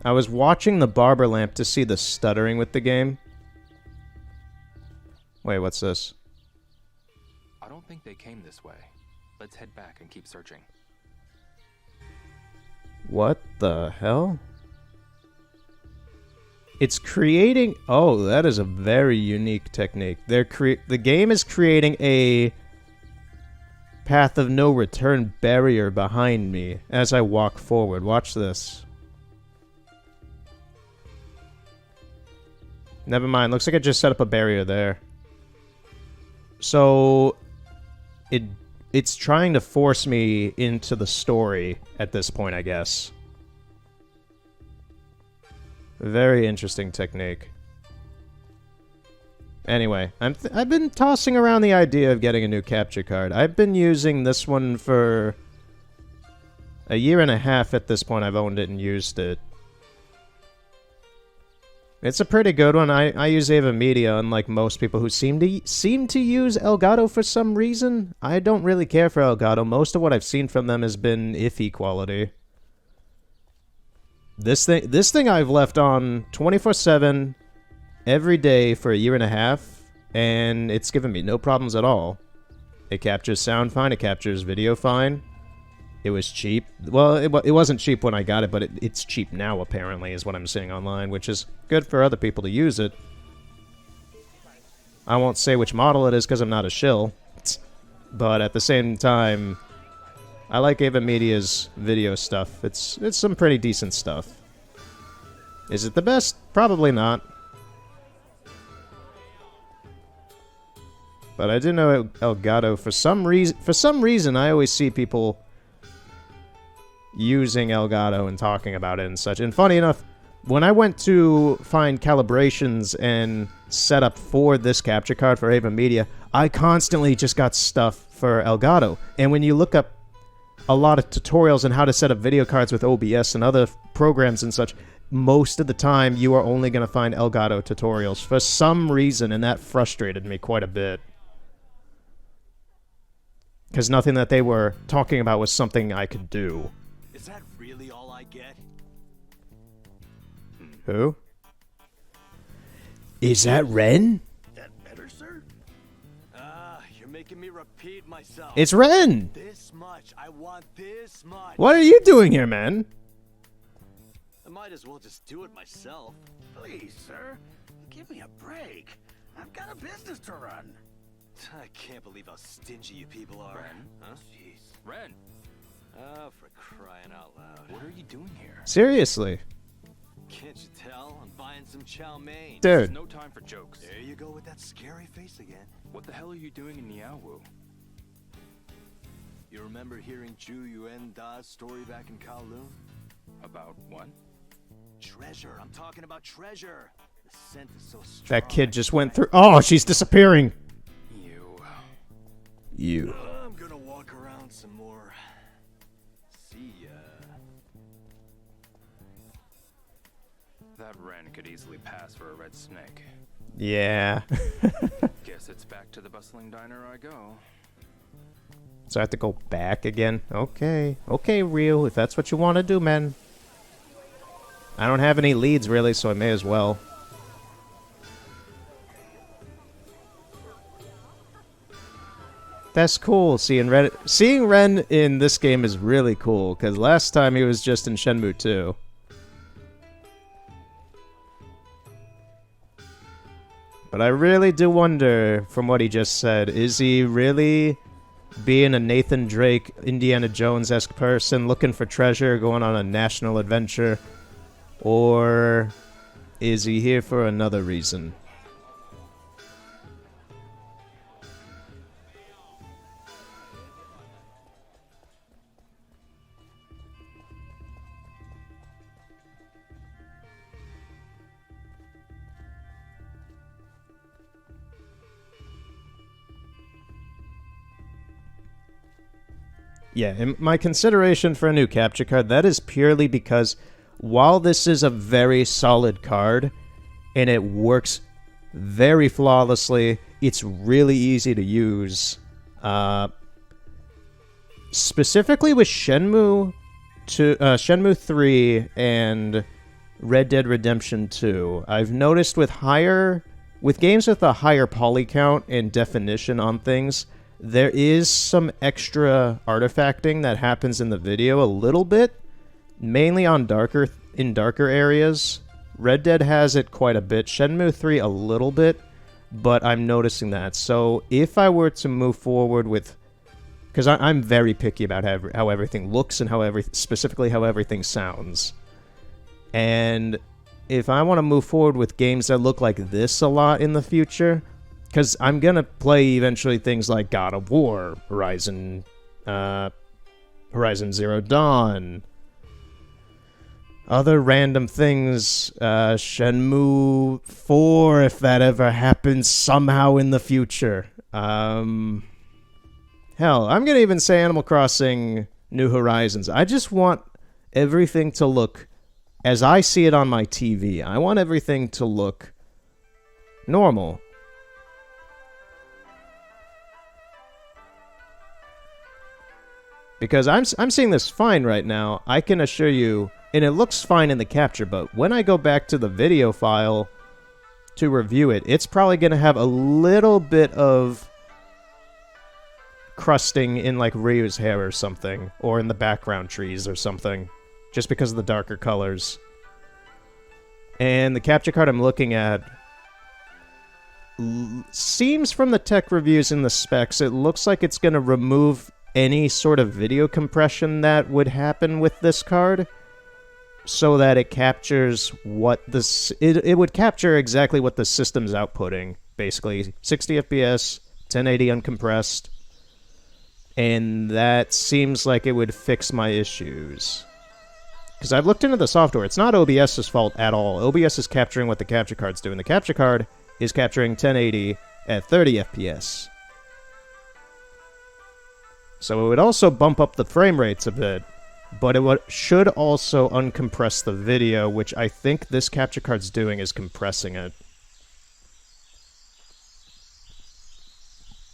I was watching the barber lamp to see the stuttering with the game. Wait, what's this? I don't think they came this way. Let's head back and keep searching. What the hell? It's creating... Oh, that is a very unique technique. The game is creating a path of no return barrier behind me as I walk forward. Watch this. Never mind. Looks like I just set up a barrier there. So it's trying to force me into the story at this point, I guess. Very interesting technique. Anyway, I've been tossing around the idea of getting a new capture card. I've been using this one for a year and a half at this point. I've owned it and used it. It's a pretty good one. I use Ava Media, unlike most people who seem to use Elgato for some reason. I don't really care for Elgato. Most of what I've seen from them has been iffy quality. This thing I've left on 24/7 every day for a year and a half, and it's given me no problems at all. It captures sound fine. It captures video fine. It was cheap. Well, it wasn't cheap when I got it, but it's cheap now, apparently, is what I'm seeing online, which is good for other people to use it. I won't say which model it is because I'm not a shill, but at the same time, I like Ava Media's video stuff. It's some pretty decent stuff. Is it the best? Probably not. But I do know Elgato for some reason. For some reason, I always see people using Elgato and talking about it and such. And funny enough, when I went to find calibrations and setup for this capture card for Ava Media, I constantly just got stuff for Elgato. And when you look up a lot of tutorials on how to set up video cards with OBS and other programs and such, most of the time you are only going to find Elgato tutorials for some reason, and that frustrated me quite a bit. Because nothing that they were talking about was something I could do. Is that really all I get? Who? Is that Ren? That better, sir? You're making me repeat myself. It's Ren! This much. I want this much. What are you doing here, man? I might as well just do it myself. Please, sir. Give me a break. I've got a business to run. I can't believe how stingy you people are. Ren? Huh? Jeez. Ren, Oh, for crying out loud. what are you doing here? Seriously. Can't you tell? I'm buying some chow mein. There's Dude. no time for jokes. There you go with that scary face again. What the hell are you doing in Niaowu? You remember hearing Zhu Yuan Da's story back in Kowloon? About what? Treasure. I'm talking about treasure. The scent is so strong. That kid just went through... Oh, she's disappearing. You. I'm gonna walk around some more. See ya. That Ren could easily pass for a red snake. Yeah. Guess it's back to the bustling diner I go. So I have to go back again? Okay. Okay, Ryu, if that's what you want to do, man. I don't have any leads, really, so I may as well. That's cool. Seeing Ren in this game is really cool, because last time he was just in Shenmue 2. But I really do wonder, from what he just said, is he really being a Nathan Drake, Indiana Jones-esque person, looking for treasure, going on a national adventure? Or is he here for another reason? Yeah, and my consideration for a new capture card, that is purely because while this is a very solid card, and it works very flawlessly, it's really easy to use. Specifically with Shenmue 3 and Red Dead Redemption 2, I've noticed with games with a higher poly count and definition on things, there is some extra artifacting that happens in the video a little bit, mainly on darker areas. Red Dead has it quite a bit, Shenmue 3 a little bit, but I'm noticing that. So if I were to move forward with... Because I'm very picky about how everything looks and specifically how everything sounds. And if I want to move forward with games that look like this a lot in the future... Because I'm going to play eventually things like God of War, Horizon Zero Dawn, other random things, Shenmue 4, if that ever happens somehow in the future. Hell, I'm going to even say Animal Crossing New Horizons. I just want everything to look as I see it on my TV. I want everything to look normal. Because I'm seeing this fine right now, I can assure you, and it looks fine in the capture, but when I go back to the video file to review it, it's probably going to have a little bit of crusting in like Ryu's hair or something, or in the background trees or something, just because of the darker colors. And the capture card I'm looking at seems from the tech reviews and the specs, it looks like it's going to remove any sort of video compression that would happen with this card, so that it captures what it would capture exactly what the system's outputting, basically 60 FPS, 1080 uncompressed, and that seems like it would fix my issues. Because I've looked into the software. It's not OBS's fault at all. OBS is capturing what the capture card's doing. The capture card is capturing 1080 at 30 FPS. So it would also bump up the frame rates a bit, but it should also uncompress the video, which I think this capture card's doing is compressing it.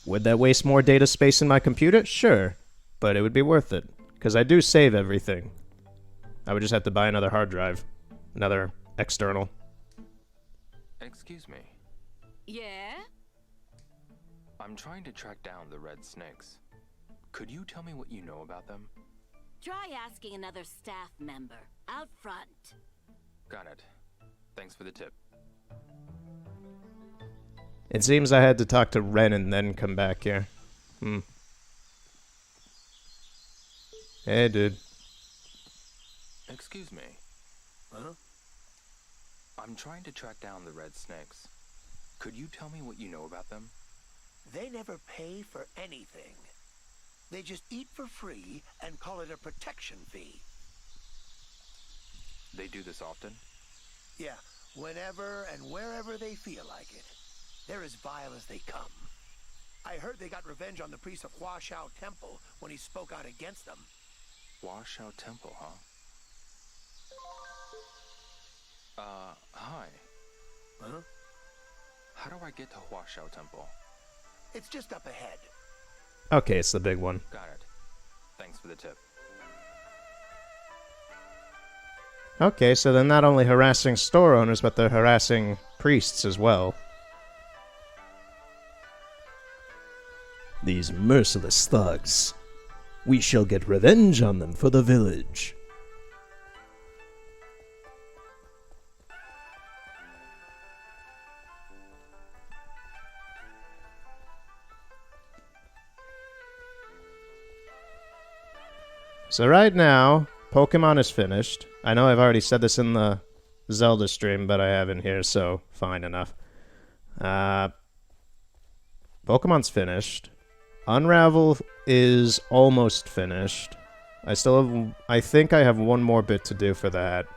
Would that waste more data space in my computer? Sure, but it would be worth it, because I do save everything. I would just have to buy another hard drive, another external. Excuse me. Yeah? I'm trying to track down the red snakes. Could you tell me what you know about them? Try asking another staff member. Out front. Got it. Thanks for the tip. It seems I had to talk to Ren and then come back here. Hey, dude. Excuse me. Huh? I'm trying to track down the red snakes. Could you tell me what you know about them? They never pay for anything. They just eat for free and call it a protection fee. They do this often? Yeah, whenever and wherever they feel like it. They're as vile as they come. I heard they got revenge on the priest of Hua Shao Temple when he spoke out against them. Hua Shao Temple, huh? Hi. Huh? How do I get to Hua Shao Temple? It's just up ahead. Okay, it's the big one. Got it. Thanks for the tip. Okay, so they're not only harassing store owners, but they're harassing priests as well. These merciless thugs. We shall get revenge on them for the village. So right now, Pokemon is finished. I know I've already said this in the Zelda stream, but I haven't here, so fine enough. Pokemon's finished. Unravel is almost finished. I think I have one more bit to do for that.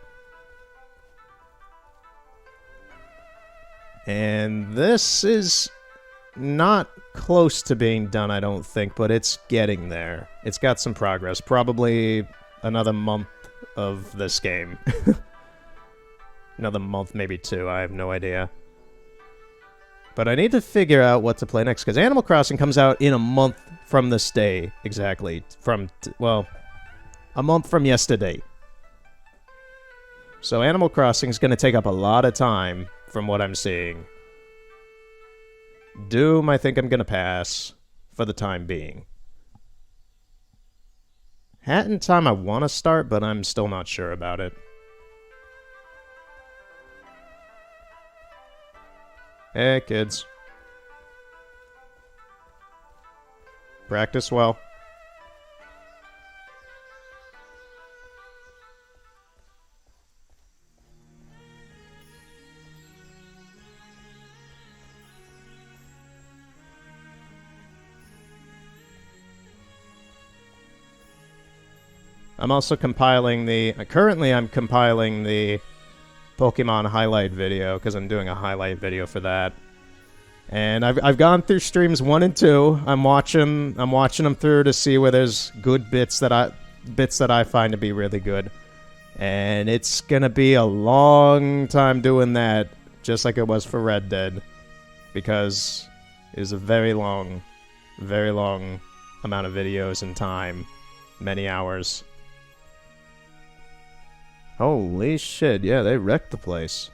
And this is not close to being done, I don't think, but it's getting there. It's got some progress. Probably another month of this game. Another month, maybe two. I have no idea. But I need to figure out what to play next, because Animal Crossing comes out in a month from this day, exactly. Well, a month from yesterday. So Animal Crossing is going to take up a lot of time, from what I'm seeing. Doom, I think I'm going to pass, for the time being. Hat in Time I want to start, but I'm still not sure about it. Hey, kids. Practice well. I'm also compiling currently I'm compiling the Pokemon highlight video, because I'm doing a highlight video for that. And I've gone through streams 1 and 2. I'm watching them through to see where there's good bits that I find to be really good. And it's gonna be a long time doing that, just like it was for Red Dead, because it was a very long amount of videos and time, many hours. Holy shit, yeah, they wrecked the place.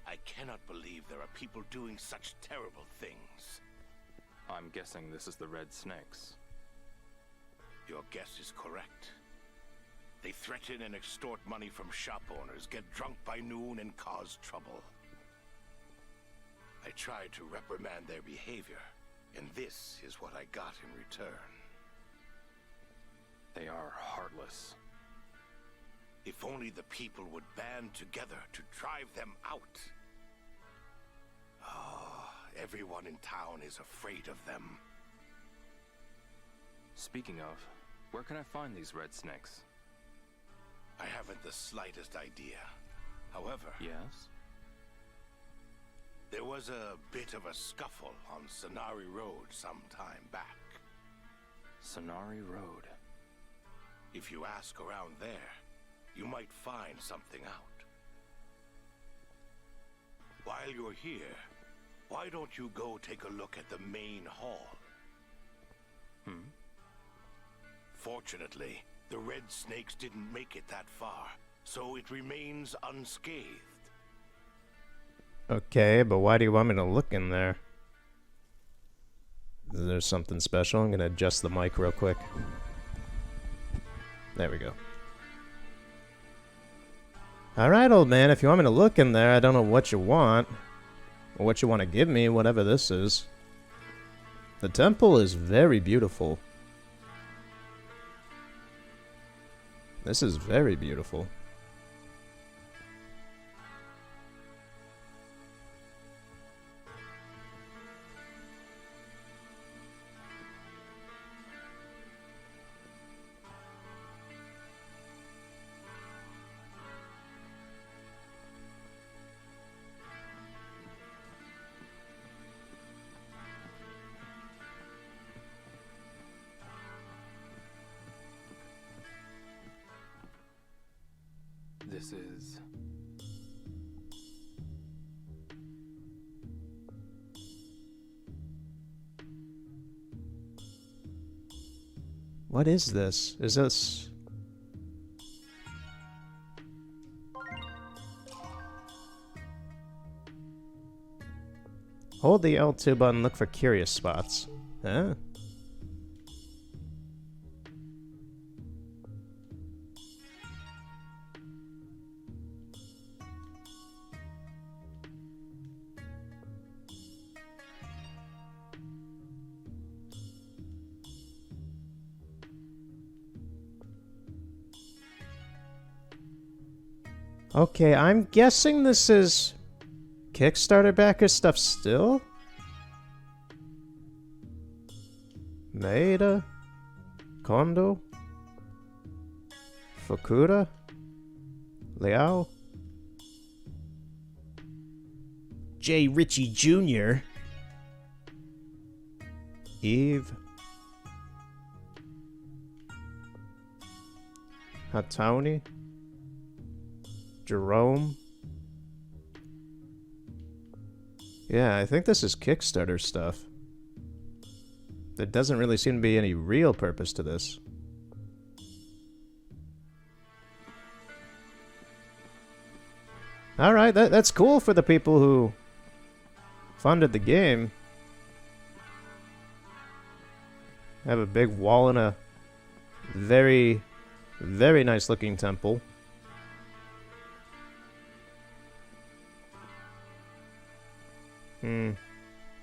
I cannot believe there are people doing such terrible things. I'm guessing this is the red snakes. Your guess is correct. They threaten and extort money from shop owners, get drunk by noon, and cause trouble. I tried to reprimand their behavior, And this is what I got in return. They are heartless. If only the people would band together to drive them out. Oh, everyone in town is afraid of them. Speaking of, where can I find these red snakes? I haven't the slightest idea. However... Yes? There was a bit of a scuffle on Sonari Road some time back. Sonari Road. If you ask around there, you might find something out. While you're here, why don't you go take a look at the main hall? Fortunately, the red snakes didn't make it that far, so it remains unscathed. Okay, but why do you want me to look in there? Is there something special? I'm gonna adjust the mic real quick. There we go. Alright, old man, if you want me to look in there, I don't know what you want. Or what you want to give me, whatever this is. The temple is very beautiful. This is very beautiful. This is... What is this? Is this... Hold the L2 button, look for curious spots. Huh? Okay, I'm guessing this is Kickstarter backer stuff still? Maeda? Kondo? Fukuda? Liao? J. Ritchie Jr. Eve? Hatoni? Jerome? Yeah, I think this is Kickstarter stuff. There doesn't really seem to be any real purpose to this. Alright, that's cool for the people who funded the game. I have a big wall and a very, very nice looking temple.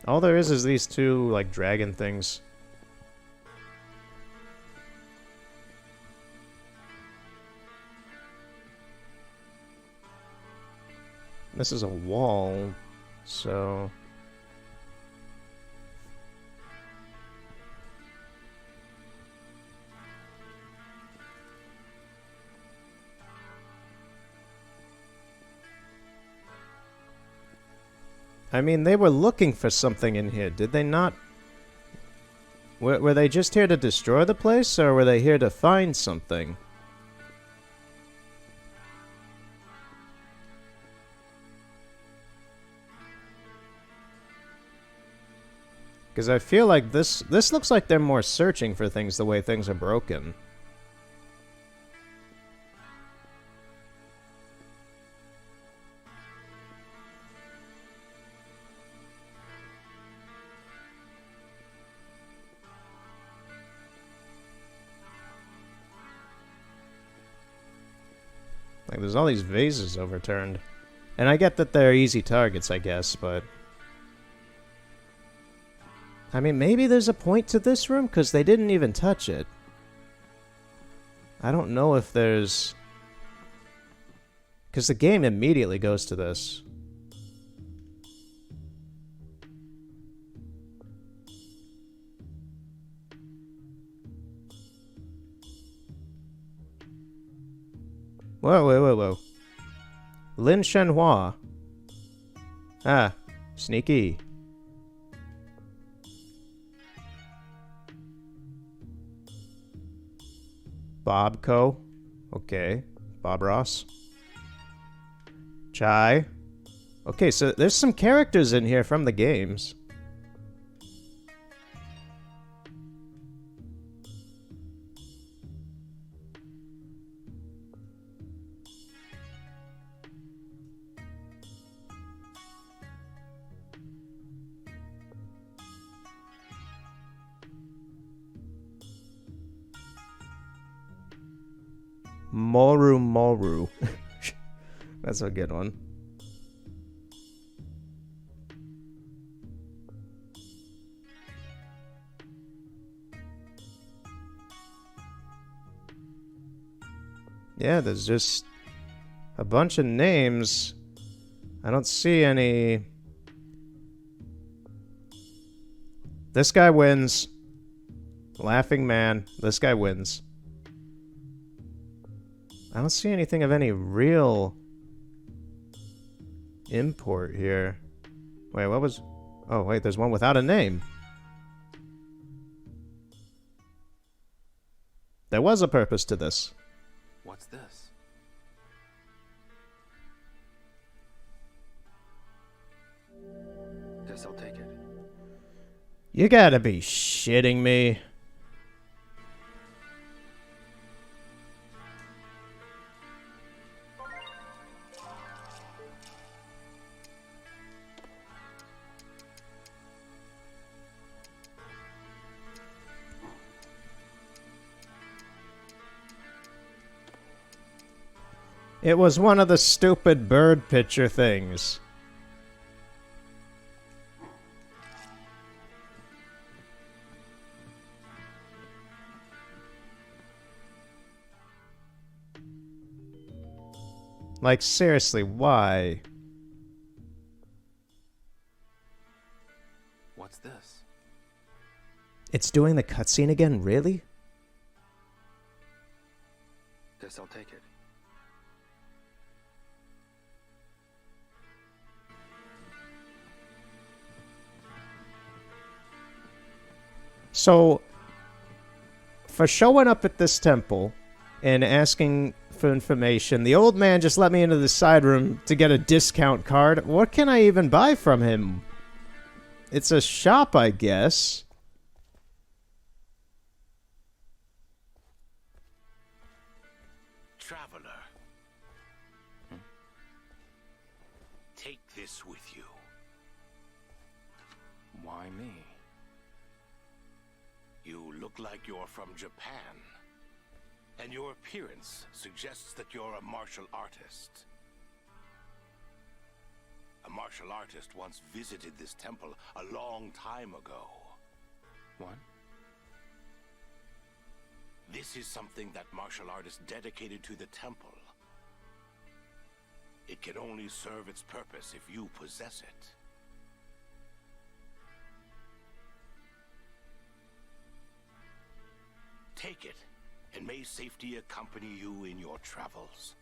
All there is these two, like, dragon things. This is a wall, so... I mean, they were looking for something in here, did they not? Were they just here to destroy the place, or were they here to find something? Because I feel like this looks like they're more searching for things the way things are broken. Like, there's all these vases overturned. And I get that they're easy targets, I guess, but... I mean, maybe there's a point to this room, because they didn't even touch it. I don't know if there's... Because the game immediately goes to this. Whoa, whoa, whoa, whoa. Lin Shenhua. Ah, sneaky. Bob Co. Okay. Bob Ross. Chai. Okay, so there's some characters in here from the games. Moru Moru. That's a good one. Yeah, there's just a bunch of names. I don't see any. This guy wins. Laughing Man. This guy wins. I don't see anything of any real import here. Wait, what was... Oh, wait, there's one without a name. There was a purpose to this. What's this? Guess I'll take it. You gotta be shitting me. It was one of the stupid bird picture things. Like, seriously, why? What's this? It's doing the cutscene again, really? Guess I'll take it. So, for showing up at this temple and asking for information, the old man just let me into the side room to get a discount card. What can I even buy from him? It's a shop, I guess. Traveler. Take this with you. Why me? You look like you're from Japan. And your appearance suggests that you're a martial artist. A martial artist once visited this temple a long time ago. What? This is something that martial artist dedicated to the temple. It can only serve its purpose if you possess it. Take it, and may safety accompany you in your travels.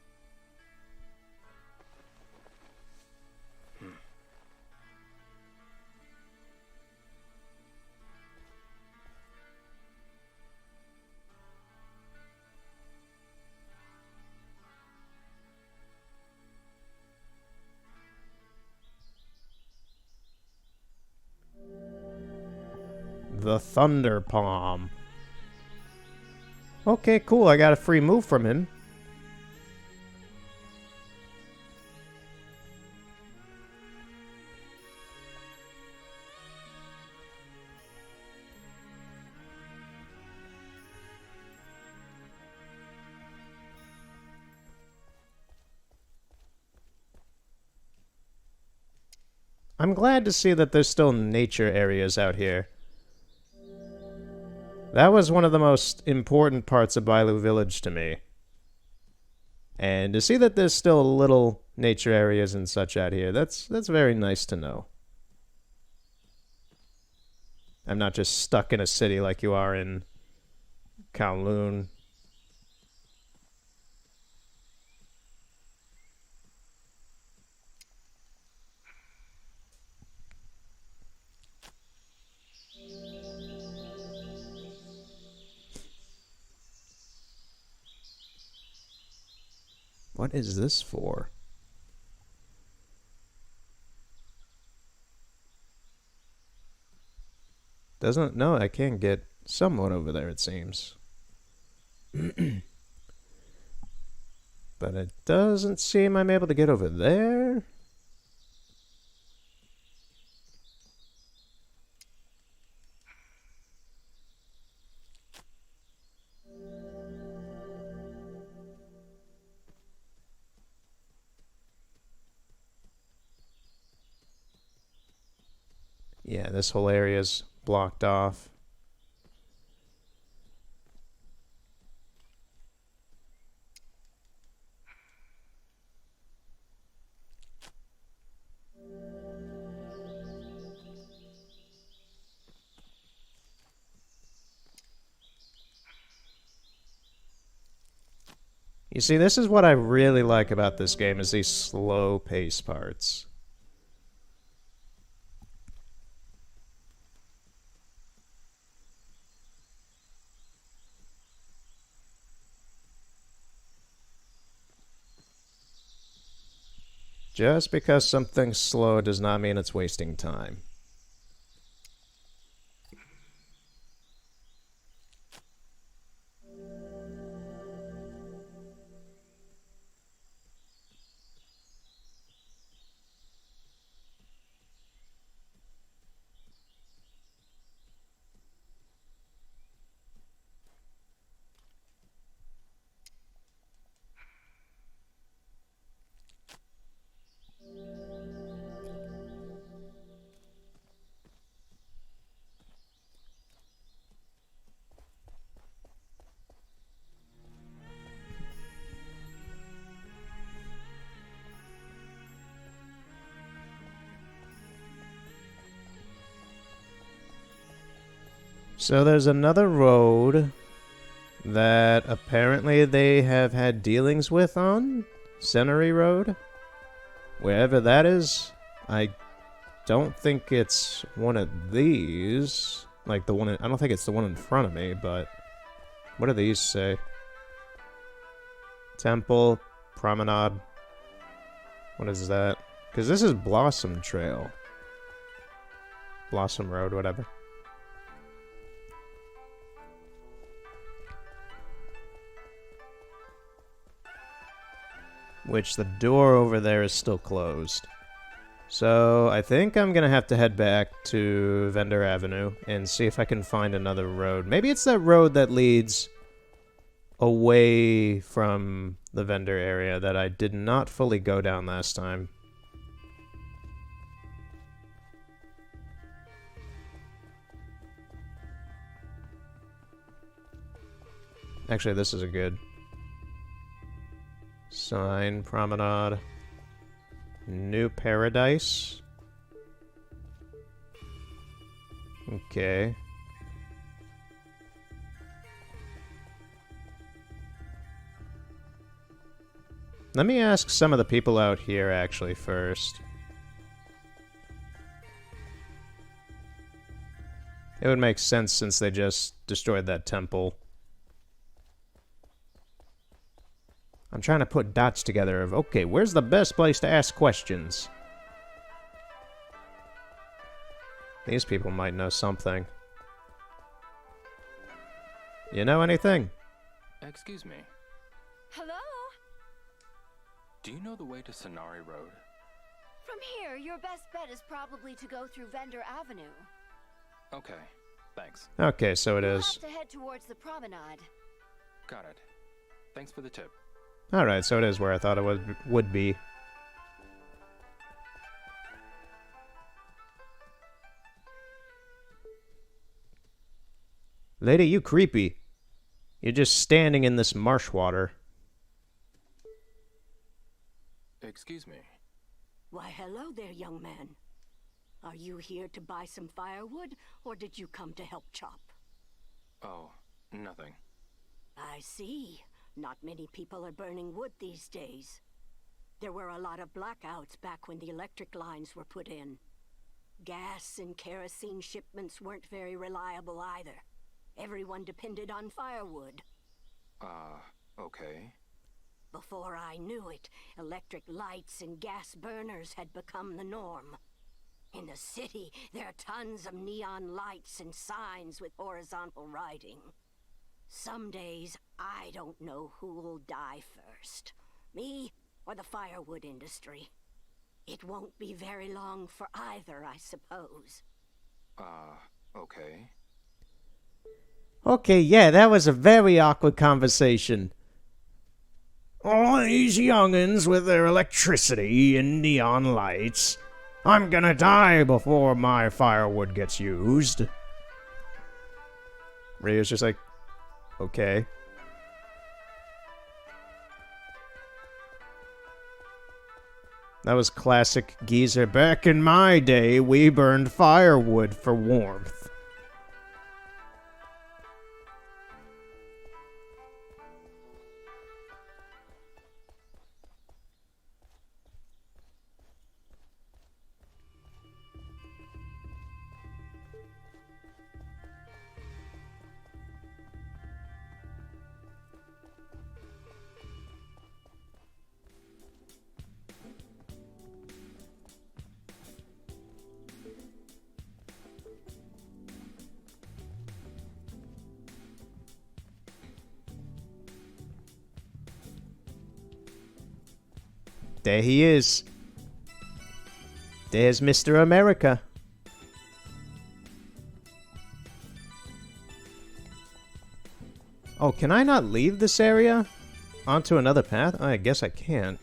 The Thunder Palm. Okay, cool. I got a free move from him. I'm glad to see that there's still nature areas out here. That was one of the most important parts of Bailu Village to me. And to see that there's still little nature areas and such out here, that's very nice to know. I'm not just stuck in a city like you are in Kowloon. What is this for? Doesn't... No, I can get someone over there, it seems. But it doesn't seem I'm able to get over there. Yeah, this whole area's blocked off. You see, this is what I really like about this game, is these slow pace parts. Just because something's slow does not mean it's wasting time. So there's another road that apparently they have had dealings with on Senori Road. Wherever that is, I don't think it's one of these. Like the one I don't think it's the one in front of me, but what do these say? Temple, Promenade. What is that? Because this is Blossom Trail. Blossom Road, whatever. Which the door over there is still closed. So I think I'm gonna have to head back to Vendor Avenue and see if I can find another road. Maybe it's that road that leads away from the vendor area that I did not fully go down last time. Actually, this is a good sign. Promenade. New Paradise. Okay. Let me ask some of the people out here actually first. It would make sense since they just destroyed that temple. I'm trying to put dots together of, okay, where's the best place to ask questions? These people might know something. You know anything? Excuse me. Hello? Do you know the way to Senari Road? From here, your best bet is probably to go through Vendor Avenue. Okay, thanks. Okay, so it You'll is. have to head towards the promenade. Got it. Thanks for the tip. Alright, so it is where I thought it would be. Lady, you creepy. You're just standing in this marsh water. Excuse me. Why, hello there, young man. Are you here to buy some firewood, or did you come to help chop? Oh, nothing. I see. Not many people are burning wood these days. There were a lot of blackouts back when the electric lines were put in. Gas and kerosene shipments weren't very reliable either. Everyone depended on firewood. Okay. Before I knew it, electric lights and gas burners had become the norm. In the city, there are tons of neon lights and signs with horizontal writing. Some days, I don't know who'll die first. Me or the firewood industry. It won't be very long for either, I suppose. Okay. Okay, yeah, that was a very awkward conversation. All these young'uns with their electricity and neon lights. I'm gonna die before my firewood gets used. Rio's just like, okay. That was classic geezer. Back in my day, we burned firewood for warmth. There he is. There's Mr. America. Oh, can I not leave this area? Onto another path? I guess I can't.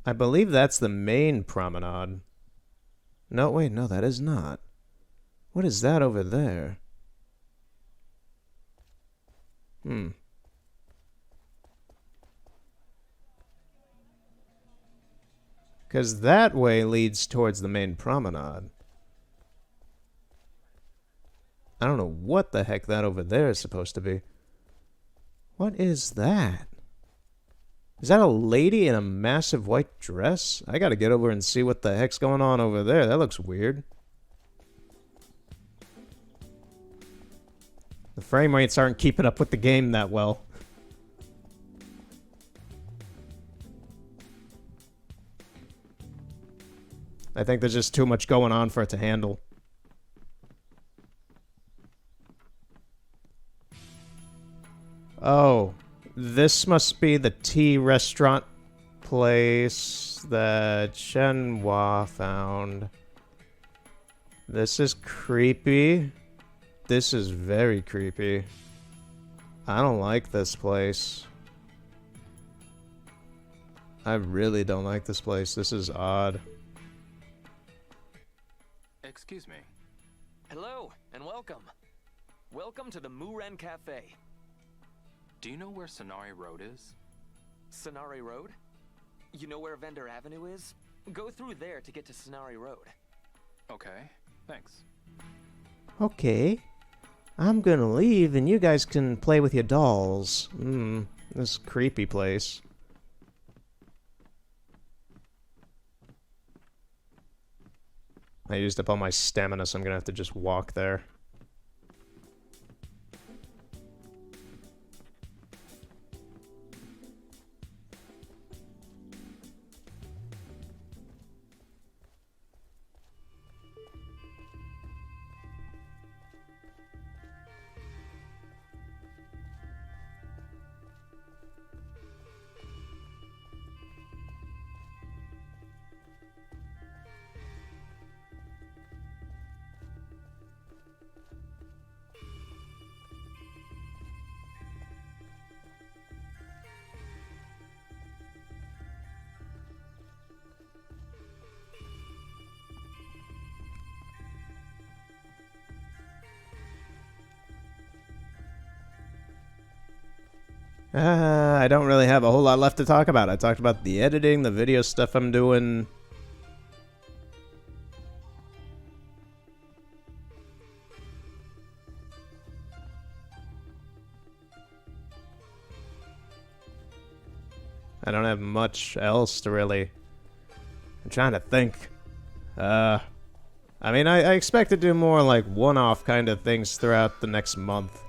I believe that's the main promenade. No, wait, no, that is not. What is that over there? Because that way leads towards the main promenade. I don't know what the heck that over there is supposed to be. What is that? Is that a lady in a massive white dress? I gotta get over and see what the heck's going on over there. That looks weird. The frame rates aren't keeping up with the game that well. I think there's just too much going on for it to handle. Oh, this must be the tea restaurant place that Shenmue found. This is creepy. This is very creepy. I don't like this place. I really don't like this place. This is odd. Excuse me. Hello, and welcome. Welcome to the Muren Cafe. Do you know where Sonari Road is? Sonari Road? You know where Vendor Avenue is? Go through there to get to Sonari Road. Okay, thanks. Okay. I'm gonna leave and you guys can play with your dolls. This creepy place. I used up all my stamina, so I'm gonna have to just walk there. I don't really have a whole lot left to talk about. I talked about the editing, the video stuff I'm doing. I don't have much else to really... I'm trying to think. I mean, I expect to do more like one-off kind of things throughout the next month.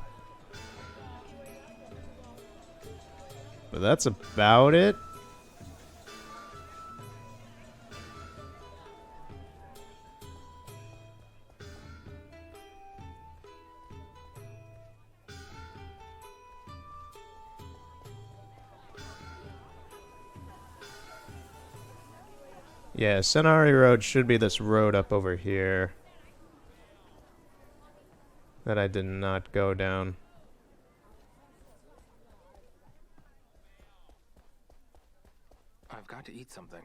But that's about it. Yeah, Senari Road should be this road up over here that I did not go down. I've got to eat something.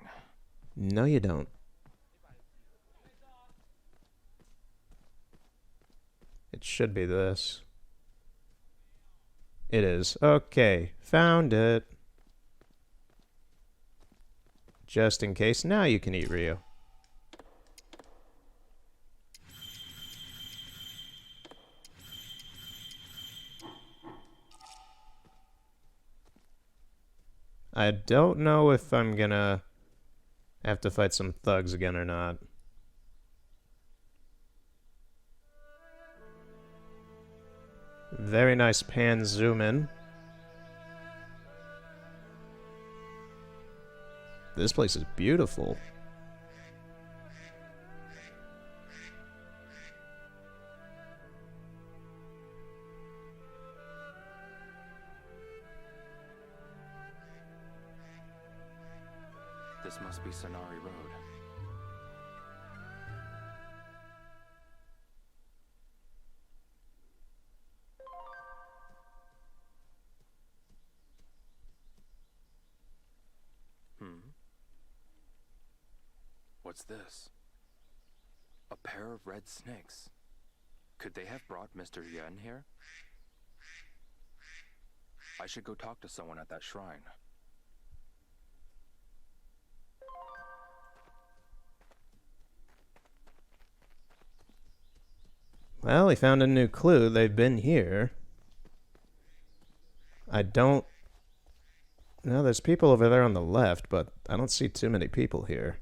No, you don't. It should be this. It is. Okay, found it. Just in case, now you can eat Rio. I don't know if I'm gonna have to fight some thugs again or not. Very nice pan zoom in. This place is beautiful. This must be Senari Road. What's this? A pair of red snakes. Could they have brought Mr. Yen here? I should go talk to someone at that shrine. Well, we found a new clue. They've been here. I don't... No, there's people over there on the left, but I don't see too many people here.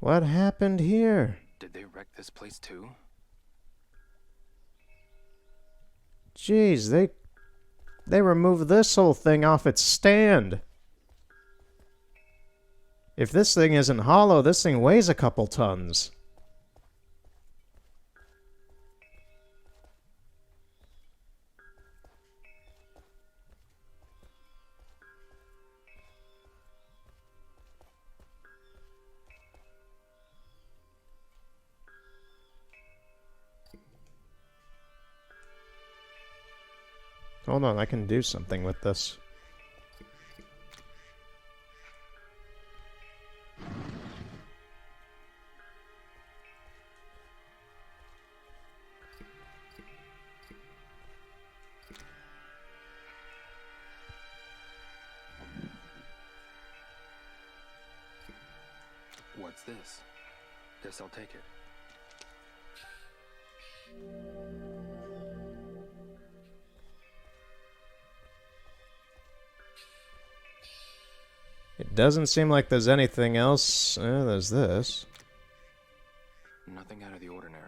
What happened here? Did they wreck this place too? Jeez, they removed this whole thing off its stand. If this thing isn't hollow, this thing weighs a couple tons. Hold on, I can do something with this. What's this? Guess I'll take it. It doesn't seem like there's anything else. There's this. Nothing out of the ordinary.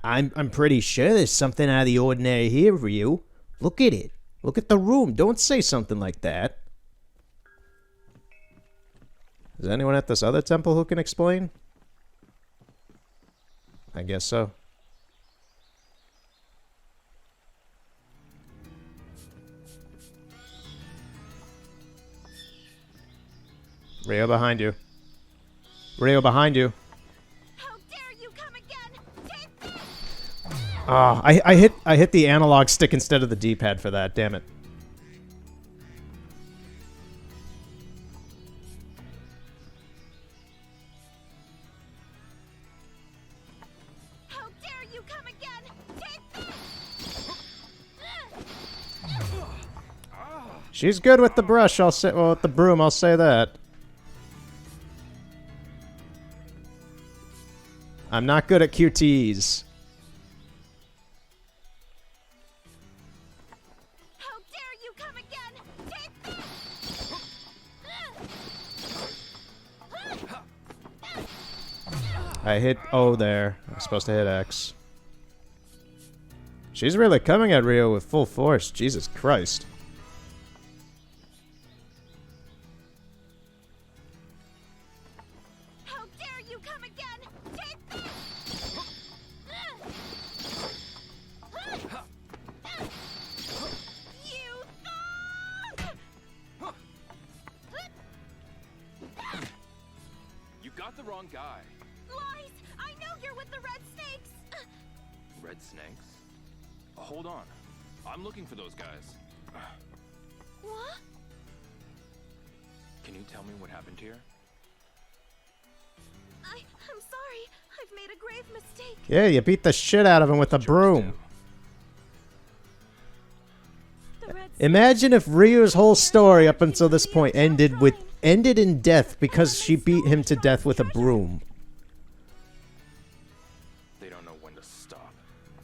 I'm pretty sure there's something out of the ordinary here, Ryu. Look at it. Look at the room. Don't say something like that. Is anyone at this other temple who can explain? I guess so. Rio behind you. Rio behind you. How dare you come again? Take this! Oh, I hit the analog stick instead of the D-pad for that. Damn it. How dare you come again? Take this! She's good with the brush. I'll say. Well, with the broom, I'll say that. I'm not good at QTEs. How dare you come again? Take this! I hit O there. I'm supposed to hit X. She's really coming at Rio with full force. Jesus Christ. How dare you come again? Take this! You thug! You got the wrong guy. Lies! I know you're with the red snakes! Red snakes? Hold on. I'm looking for those guys. What? Can you tell me what happened here? I'm sorry. I've made a grave mistake. Yeah, you beat the shit out of him with a broom. Imagine if Ryu's whole story up until this point ended in death because she beat him to death with a broom. They don't know when to stop.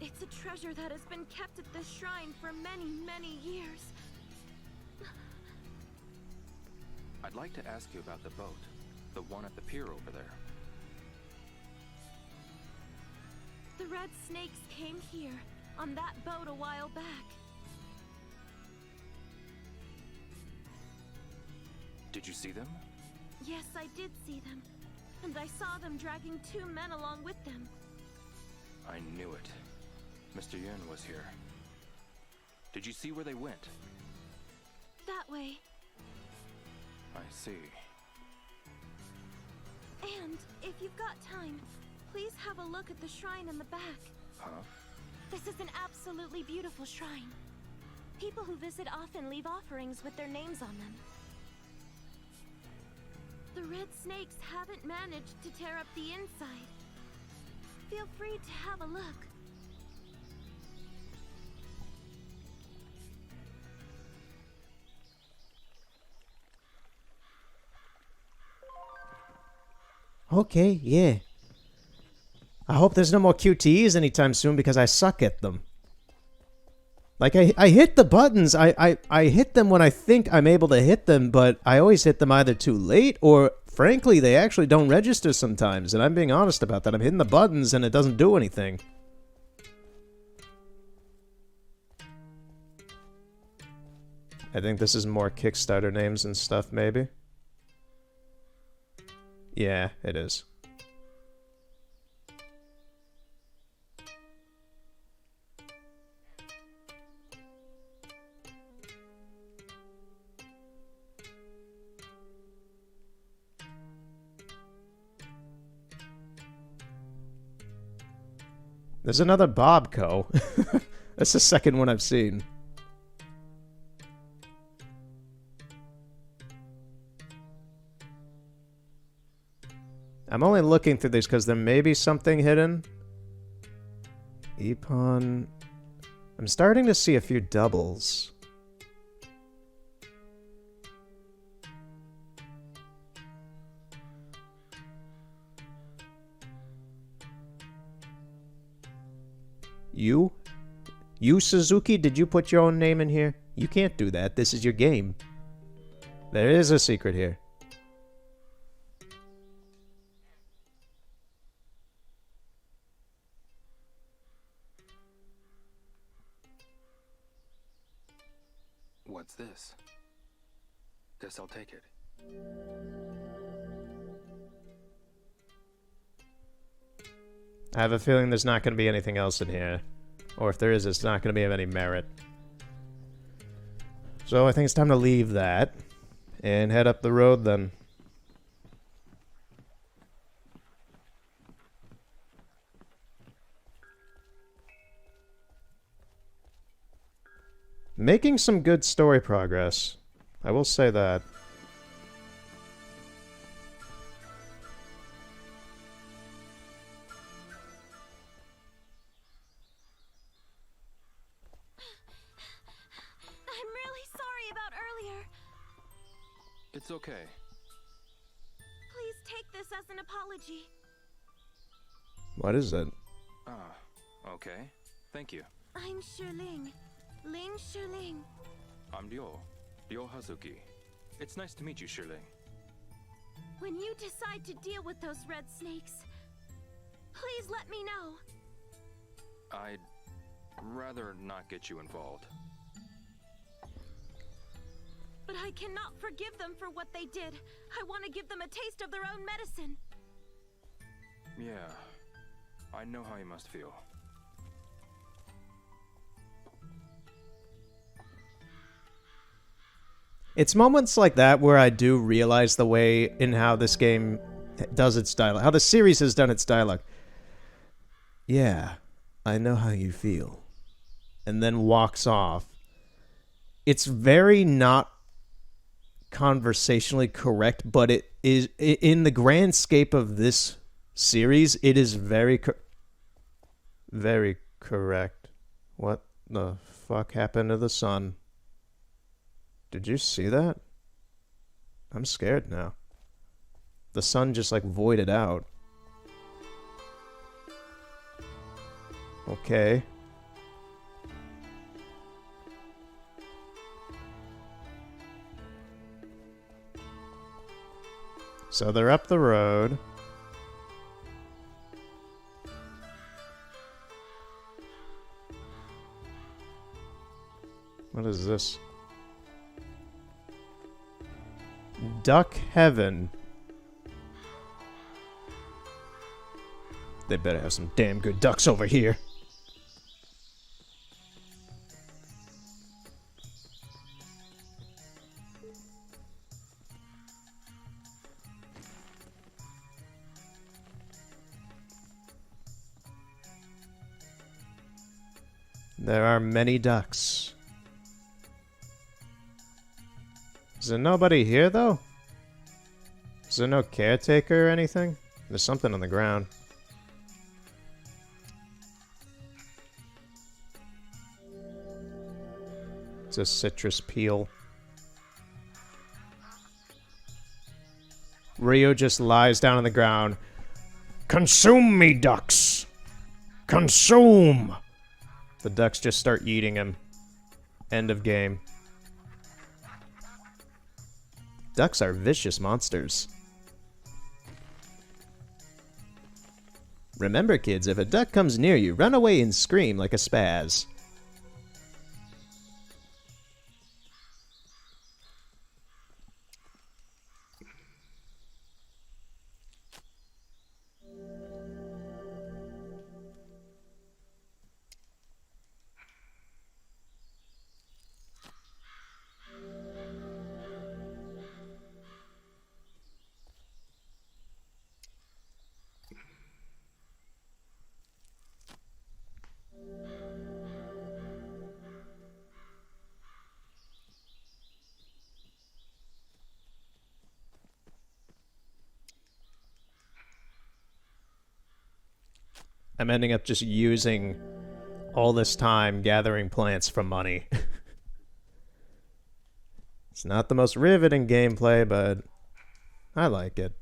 It's a treasure that has been kept at this shrine for many, many years. I'd like to ask you about the boat. The one at the pier over there. The red snakes came here on that boat a while back. Did you see them? Yes, I did see them. And I saw them dragging 2 men along with them. I knew it. Mr. Yun was here. Did you see where they went? That way. I see. And if you've got time, please have a look at the shrine in the back. Huh? This is an absolutely beautiful shrine. People who visit often leave offerings with their names on them. The red snakes haven't managed to tear up the inside. Feel free to have a look. Okay, yeah. I hope there's no more QTEs anytime soon because I suck at them. Like, I hit the buttons. I hit them when I think I'm able to hit them, but I always hit them either too late or, frankly, they actually don't register sometimes. And I'm being honest about that. I'm hitting the buttons and it doesn't do anything. I think this is more Kickstarter names and stuff, maybe. Yeah, it is. There's another Bobco. That's the second one I've seen. I'm only looking through these because there may be something hidden. Epon. I'm starting to see a few doubles. You? You, Suzuki? Did you put your own name in here? You can't do that. This is your game. There is a secret here. What's this? Guess I'll take it. I have a feeling there's not going to be anything else in here. Or if there is, it's not going to be of any merit. So I think it's time to leave that and head up the road then. Making some good story progress. I will say that. I'm really sorry about earlier. It's okay. Please take this as an apology. What is it? Ah, okay. Thank you. I'm Shiling. Ling Shiling. I'm Ryo Hazuki. It's nice to meet you, Shirley. When you decide to deal with those red snakes, please let me know. I'd rather not get you involved. But I cannot forgive them for what they did. I want to give them a taste of their own medicine. Yeah, I know how you must feel. It's moments like that where I do realize the way in how this game does its dialogue, how the series has done its dialogue. Yeah, I know how you feel. And then walks off. It's very not conversationally correct, but it is, in the grand scape of this series, it is very correct. What the fuck happened to the sun? Did you see that? I'm scared now. The sun just like voided out. Okay. So they're up the road. What is this? Duck Heaven. They better have some damn good ducks over here. There are many ducks. Is there nobody here, though? Is there no caretaker or anything? There's something on the ground. It's a citrus peel. Ryo just lies down on the ground. Consume me, ducks! Consume! The ducks just start eating him. End of game. Ducks are vicious monsters. Remember, kids, if a duck comes near you, run away and scream like a spaz. I'm ending up just using all this time gathering plants for money. It's not the most riveting gameplay, but I like it.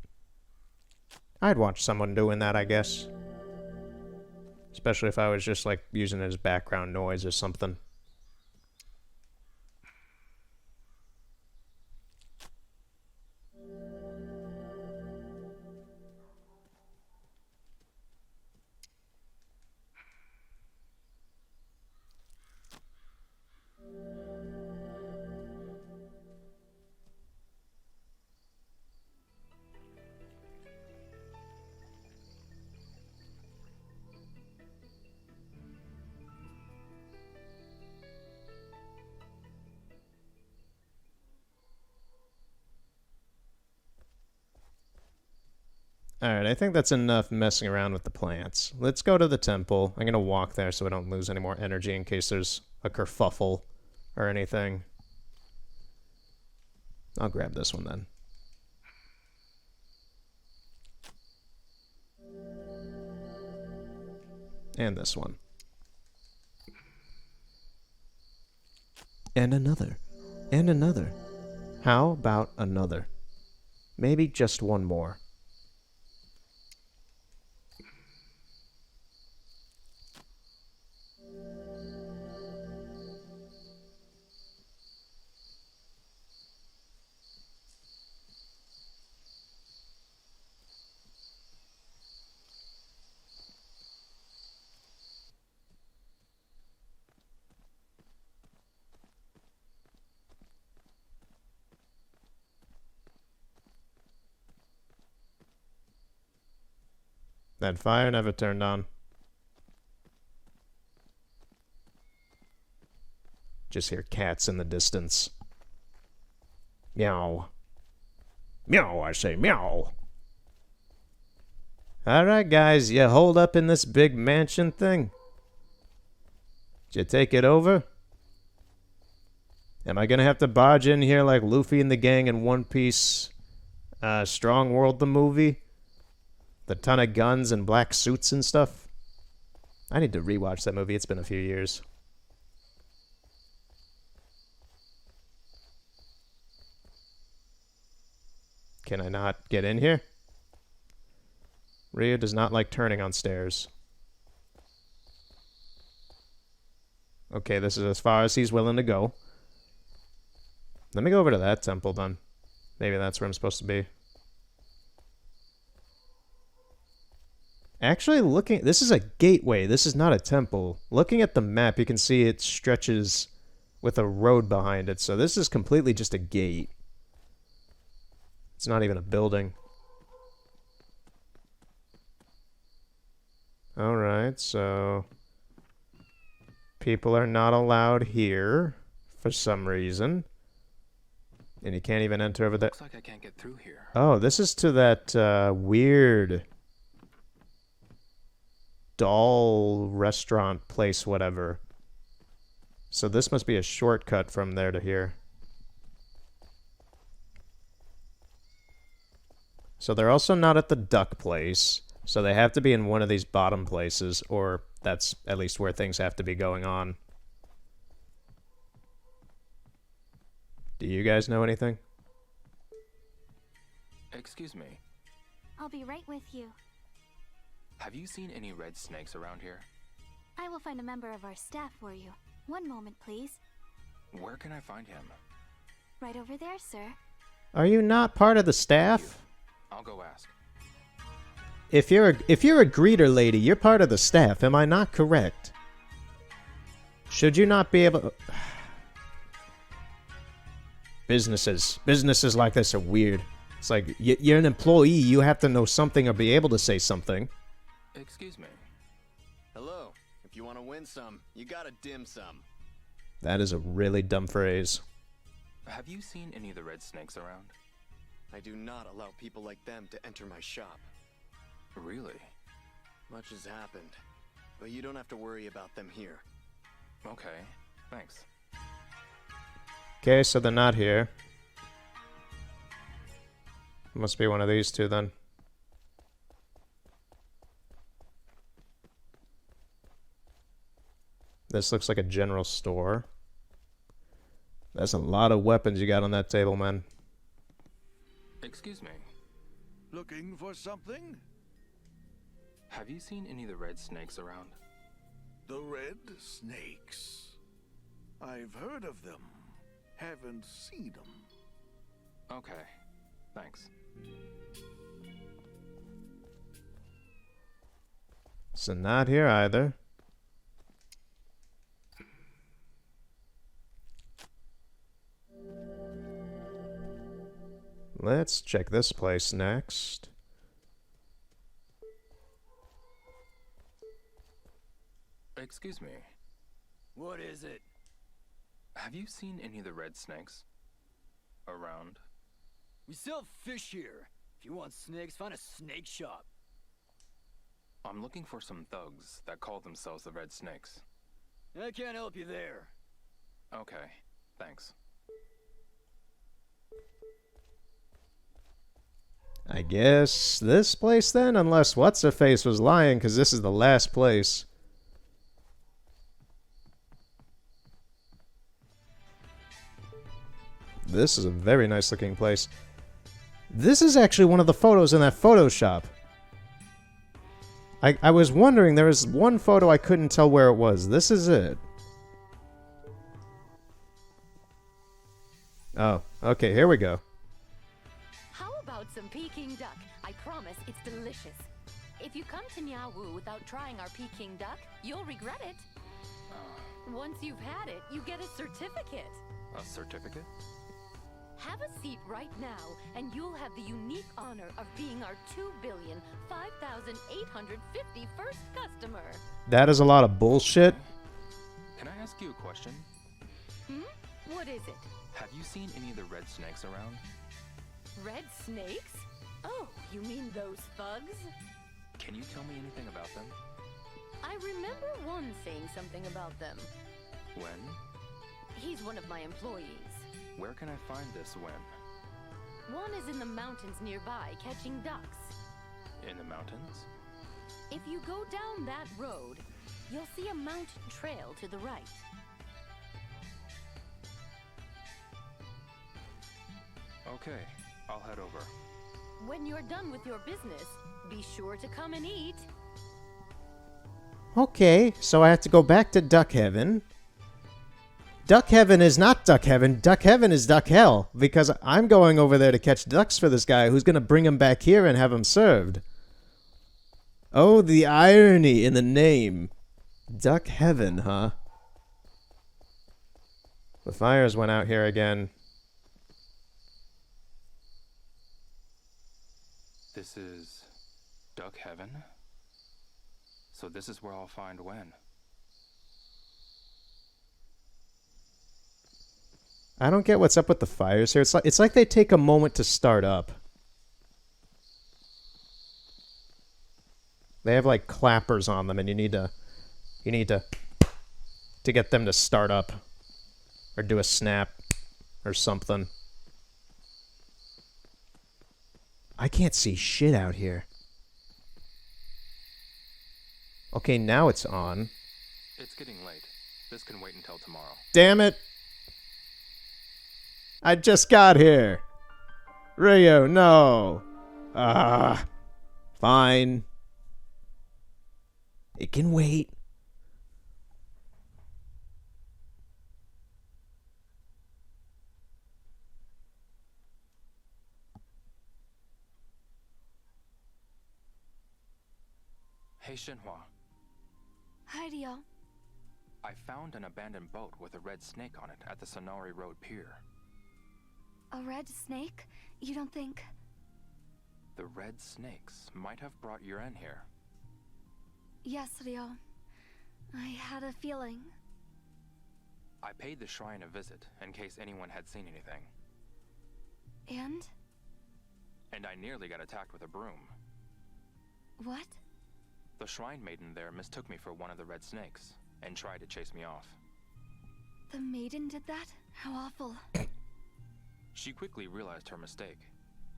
I'd watch someone doing that, I guess. Especially if I was just like using it as background noise or something. Alright, I think that's enough messing around with the plants. Let's go to the temple. I'm gonna walk there so I don't lose any more energy in case there's a kerfuffle or anything. I'll grab this one then. And this one. And another. And another. How about another? Maybe just one more. That fire never turned on. Just hear cats in the distance. Meow. Meow, I say meow. Alright, guys, you hold up in this big mansion thing? Did you take it over? Am I gonna have to barge in here like Luffy and the gang in One Piece? Strong World the movie? The ton of guns and black suits and stuff? I need to rewatch that movie. It's been a few years. Can I not get in here? Ryu does not like turning on stairs. Okay, this is as far as he's willing to go. Let me go over to that temple then. Maybe that's where I'm supposed to be. Actually, looking... This is a gateway. This is not a temple. Looking at the map, you can see it stretches with a road behind it. So this is completely just a gate. It's not even a building. Alright, so... People are not allowed here for some reason. And you can't even enter over there. Looks like I can't get through here. Oh, this is to that weird doll restaurant place, whatever. So this must be a shortcut from there to here. So they're also not at the duck place. So they have to be in one of these bottom places, or that's at least where things have to be going on. Do you guys know anything? Excuse me. I'll be right with you. Have you seen any red snakes around here? I will find a member of our staff for you. One moment, please. Where can I find him? Right over there, sir. Are you not part of the staff? I'll go ask. If you're a greeter lady, you're part of the staff. Am I not correct? Should you not be able... Businesses like this are weird. It's like, you're an employee, you have to know something or be able to say something. Excuse me. Hello. If you want to win some, you gotta dim some. That is a really dumb phrase. Have you seen any of the red snakes around? I do not allow people like them to enter my shop. Really? Much has happened, but you don't have to worry about them here. Okay, thanks. Okay, so they're not here. Must be one of these two then. This looks like a general store. That's a lot of weapons you got on that table, man. Excuse me. Looking for something? Have you seen any of the red snakes around? The red snakes. I've heard of them. Haven't seen them. Okay, thanks. So not here either. Let's check this place next. Excuse me. What is it? Have you seen any of the red snakes around? We sell fish here. If you want snakes, find a snake shop. I'm looking for some thugs that call themselves the Red Snakes. I can't help you there. Okay, Thanks. I guess this place then, unless What's-Her-Face was lying, because this is the last place. This is a very nice looking place. This is actually one of the photos in that photo shop. I was wondering, there was one photo I couldn't tell where it was. This is it. Oh, okay, here we go. How about some Peking duck? I promise it's delicious. If you come to Niawu without trying our Peking duck, you'll regret it. Once you've had it, you get a certificate. A certificate? Have a seat right now, and you'll have the unique honor of being our 2,005,851st customer. That is a lot of bullshit. Can I ask you a question? What is it? Have you seen any of the red snakes around? Red snakes? Oh, you mean those thugs? Can you tell me anything about them? I remember one saying something about them. When? He's one of my employees. Where can I find this when? One is in the mountains nearby, catching ducks. In the mountains? If you go down that road, you'll see a mountain trail to the right. Okay, I'll head over. When you're done with your business, be sure to come and eat. Okay, so I have to go back to Duck Heaven. Duck Heaven is not Duck Heaven. Duck Heaven is Duck Hell, because I'm going over there to catch ducks for this guy who's going to bring him back here and have him served. Oh, the irony in the name. Duck Heaven, huh? The fires went out here again. This is Duck Heaven? So this is where I'll find Wen. I don't get what's up with the fires here. It's like they take a moment to start up. They have like clappers on them, and you need to get them to start up, or do a snap, or something. I can't see shit out here. Okay, now it's on. It's getting late. This can wait until tomorrow. Damn it! I just got here. Rio, no. Fine. It can wait. Hey, Shenhua. Hi, Dio. I found an abandoned boat with a red snake on it at the Sonari Road Pier. A red snake? You don't think... The red snakes might have brought Yuren here. Yes, Rio. I had a feeling. I paid the shrine a visit in case anyone had seen anything. And? And I nearly got attacked with a broom. What? The shrine maiden there mistook me for one of the red snakes and tried to chase me off. The maiden did that? How awful. She quickly realized her mistake,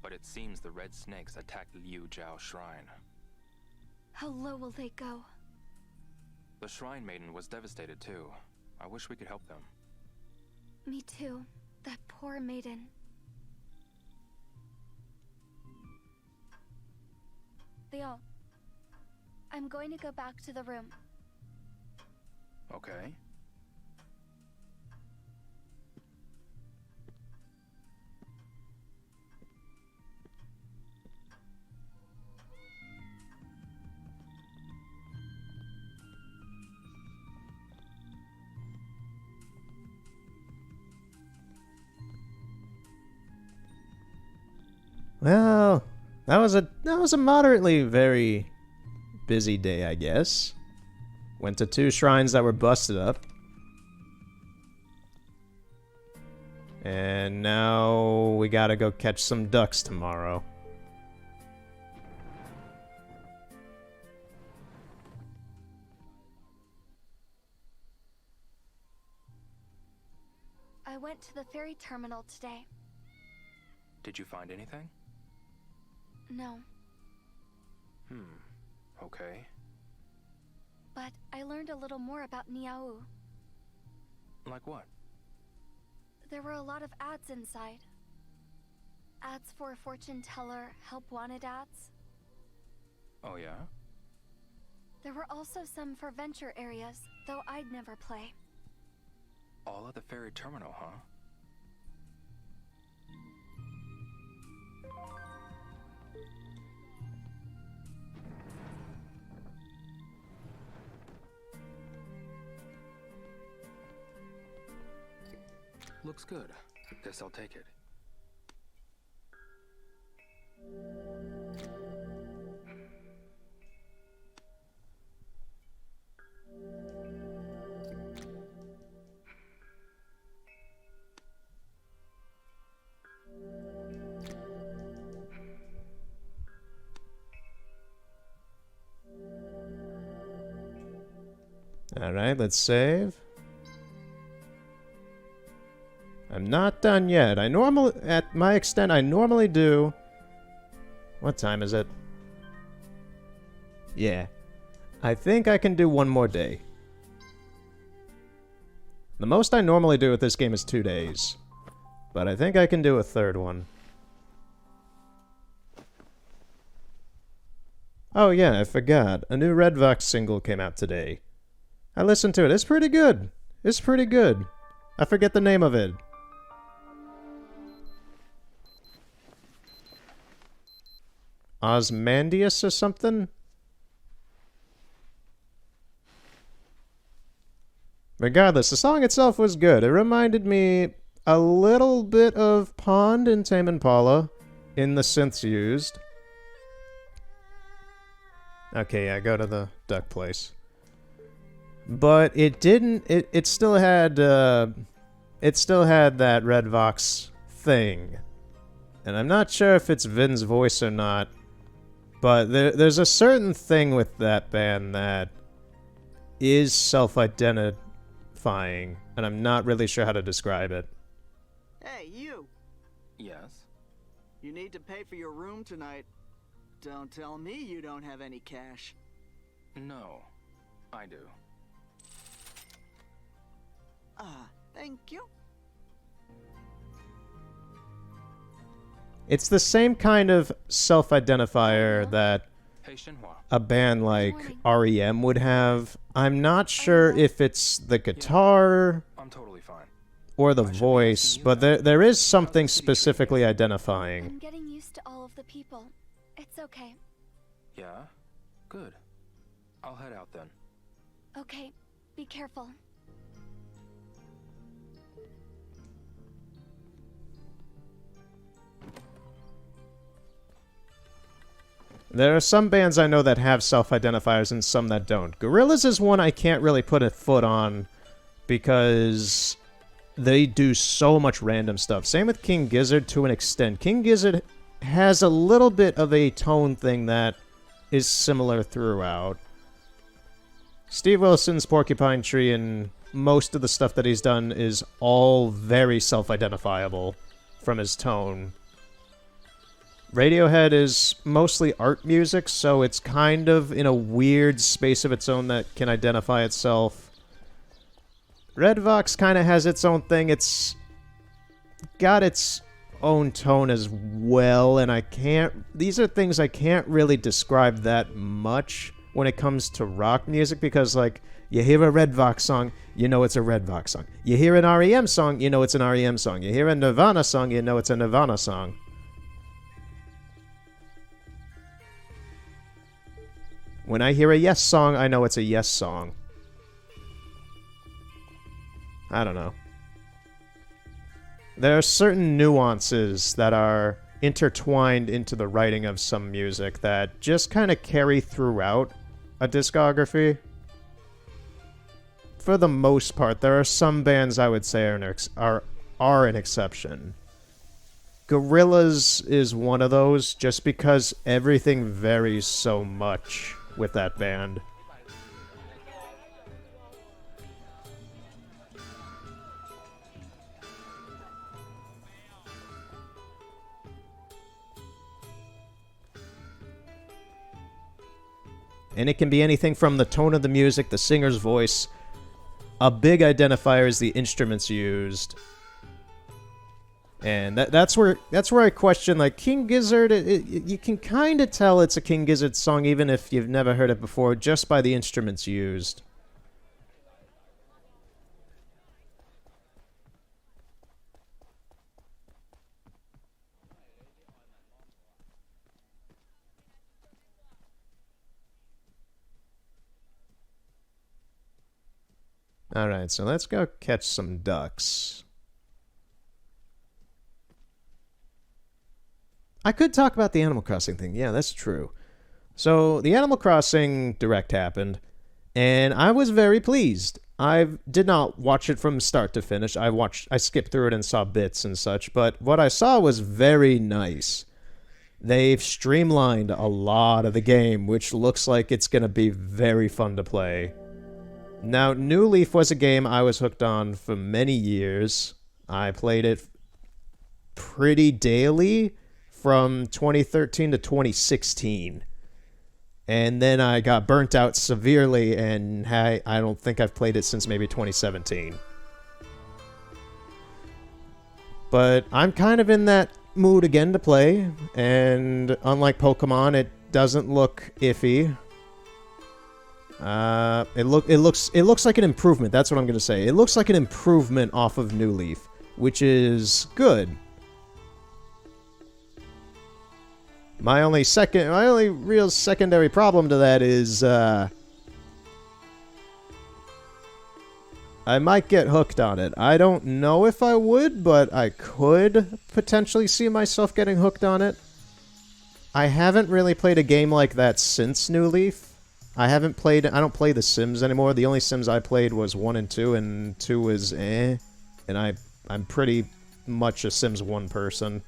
but it seems the red snakes attacked Liu Zhao's shrine. How low will they go? The shrine maiden was devastated too. I wish we could help them. Me too. That poor maiden. Theo, I'm going to go back to the room. Okay. Well, that was a moderately very busy day, I guess. Went to 2 shrines that were busted up. And now we gotta go catch some ducks tomorrow. I I went to the ferry terminal today. Did you find anything? No, Okay. but I learned a little more about Niau. Like what? There were a lot of ads inside. Ads for fortune teller, help wanted ads. Oh yeah? There were also some for venture areas, though I'd never play. All at the ferry terminal, huh? Looks good. Guess I'll take it. Alright, let's save. I'm not done yet. At my extent, I normally do... What time is it? Yeah. I think I can do one more day. The most I normally do with this game is 2 days. But I think I can do a third one. Oh yeah, I forgot. A new Red Vox single came out today. I listened to it. It's pretty good. It's pretty good. I forget the name of it. Osmandius or something? Regardless, the song itself was good. It reminded me a little bit of Pond in Tame Impala in the synths used. Okay, yeah, go to the duck place. But it didn't... It still had... it still had that Red Vox thing. And I'm not sure if it's Vin's voice or not. But there's a certain thing with that band that is self-identifying. And I'm not really sure how to describe it. Hey, you! Yes? You need to pay for your room tonight. Don't tell me you don't have any cash. No, I do. Thank you. It's the same kind of self-identifier that Hey, Shenmue. a band like REM would have. I'm not sure if it's the guitar I'm totally fine. or the voice, but there is something specifically identifying. I'm getting used to all of the people. It's okay. Yeah? Good. I'll head out then. Okay, be careful. There are some bands I know that have self-identifiers and some that don't. Gorillaz is one I can't really put a foot on because they do so much random stuff. Same with King Gizzard to an extent. King Gizzard has a little bit of a tone thing that is similar throughout. Steve Wilson's Porcupine Tree and most of the stuff that he's done is all very self-identifiable from his tone. Radiohead is mostly art music, so it's kind of in a weird space of its own that can identify itself. Red Vox kind of has its own thing. It's got its own tone as well, and these are things I can't really describe that much when it comes to rock music, because, like, you hear a Red Vox song, you know it's a Red Vox song. You hear an REM song, you know it's an REM song. You hear a Nirvana song, you know it's a Nirvana song. When I hear a Yes song, I know it's a Yes song. I don't know. There are certain nuances that are intertwined into the writing of some music that just kind of carry throughout a discography. For the most part, there are some bands I would say are an exception. Gorillaz is one of those, just because everything varies so much with that band. And it can be anything from the tone of the music, the singer's voice. A big identifier is the instruments used. And that's where I question, like, King Gizzard, you can kind of tell it's a King Gizzard song even if you've never heard it before, just by the instruments used. Alright, so let's go catch some ducks. I could talk about the Animal Crossing thing. Yeah, that's true. So, the Animal Crossing Direct happened, and I was very pleased. I did not watch it from start to finish. I skipped through it and saw bits and such, but what I saw was very nice. They've streamlined a lot of the game, which looks like it's going to be very fun to play. Now, New Leaf was a game I was hooked on for many years. I played it pretty daily from 2013 to 2016. And then I got burnt out severely, and I don't think I've played it since maybe 2017. But I'm kind of in that mood again to play, and unlike Pokemon, it doesn't look iffy. It looks like an improvement. That's what I'm gonna say. It looks like an improvement off of New Leaf, which is good. My only real secondary problem to that is I might get hooked on it. I don't know if I would, but I could potentially see myself getting hooked on it. I haven't really played a game like that since New Leaf. I don't play The Sims anymore. The only Sims I played was 1 and 2, and 2 was eh. And I'm pretty much a Sims 1 person.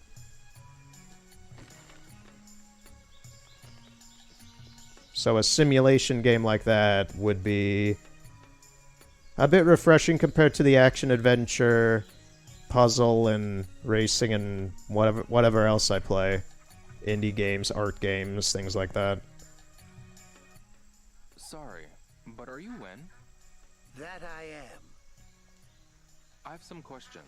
So a simulation game like that would be a bit refreshing compared to the action-adventure, puzzle, and racing, and whatever else I play. Indie games, art games, things like that. Sorry, but are you Wen? That I am. I have some questions.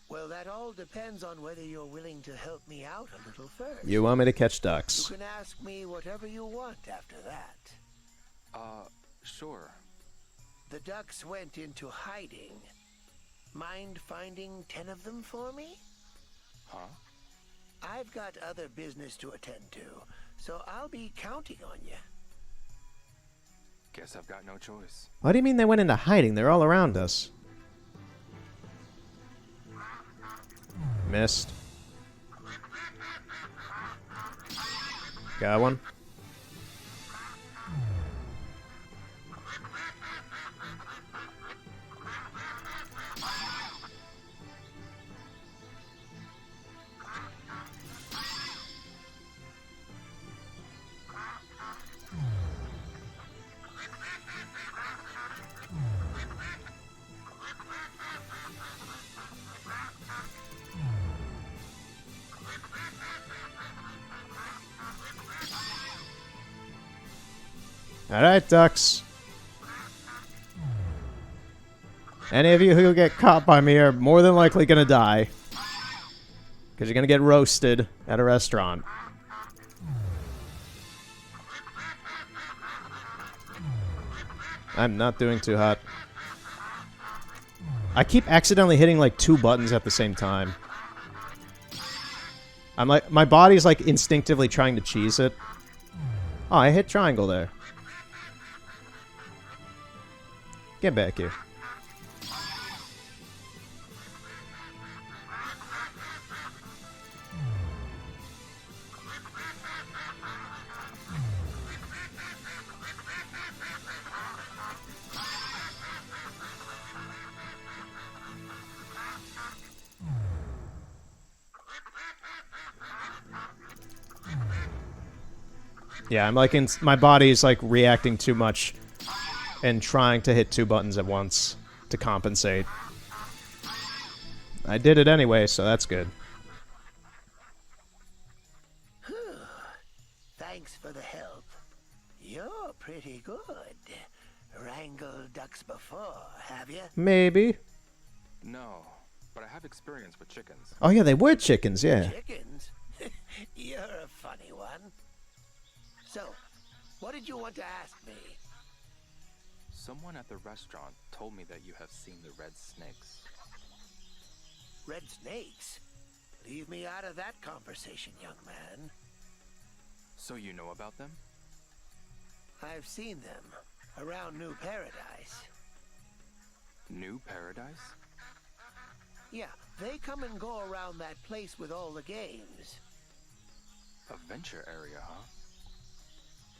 Well, that all depends on whether you're willing to help me out a little first. You want me to catch ducks? You can ask me whatever you want after that. Sure. The ducks went into hiding. Mind finding 10 of them for me? Huh? I've got other business to attend to, so I'll be counting on you. Guess I've got no choice. What do you mean they went into hiding? They're all around us. Missed. Got one. Alright, ducks. Any of you who get caught by me are more than likely gonna die. Because you're gonna get roasted at a restaurant. I'm not doing too hot. I keep accidentally hitting like 2 buttons at the same time. I'm like, my body's like instinctively trying to cheese it. Oh, I hit triangle there. Get back here. Yeah, I'm like my body's like reacting too much and trying to hit 2 buttons at once to compensate. I did it anyway, so that's good. Thanks for the help. You're pretty good. Wrangled ducks before, have you? Maybe. No, but I have experience with chickens. Oh yeah, they were chickens, yeah. Chickens? You're a funny one. So, what did you want to ask me? Someone at the restaurant told me that you have seen the red snakes. Red snakes? Leave me out of that conversation, young man. So you know about them? I've seen them around New Paradise. New Paradise? Yeah, they come and go around that place with all the games. A venture area, huh?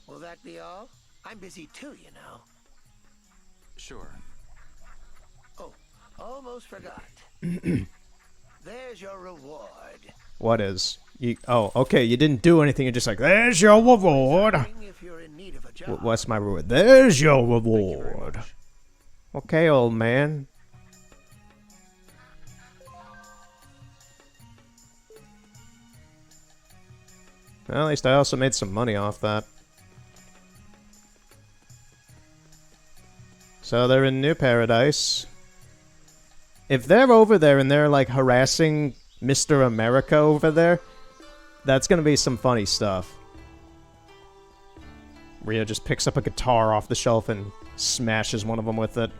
Will that be all? I'm busy too, you know. Sure. Oh, almost forgot. There's your reward. What is? Oh, okay, you didn't do anything. You're just like, there's your reward. If you're in need of a job. What's my reward? There's your reward. Okay, old man. Well, at least I also made some money off that. So they're in New Paradise. If they're over there and they're like harassing Mr. America over there, that's gonna be some funny stuff. Rio just picks up a guitar off the shelf and smashes one of them with it.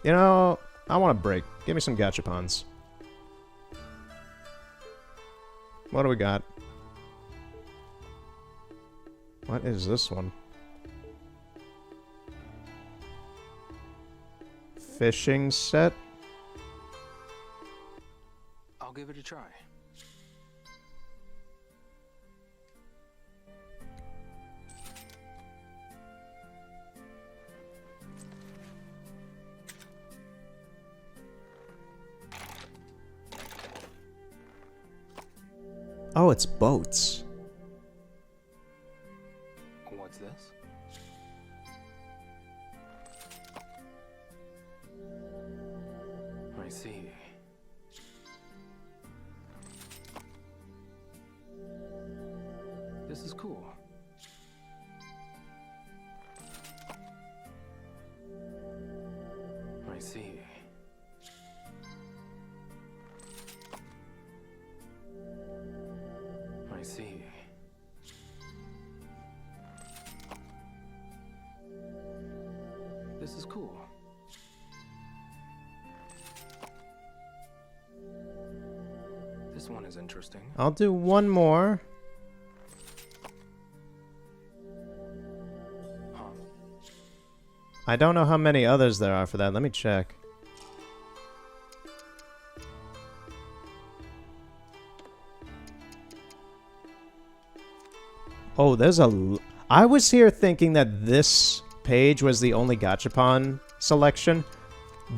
You know, I want a break. Give me some gachapons. What do we got? What is this one? Fishing set? I'll give it a try. Oh, it's boats. What's this? I see. This is cool. I see. I see. This is cool. This one is interesting. I'll do one more. Huh. I don't know how many others there are for that. Let me check. Oh, there's a... I was here thinking that this page was the only gachapon selection.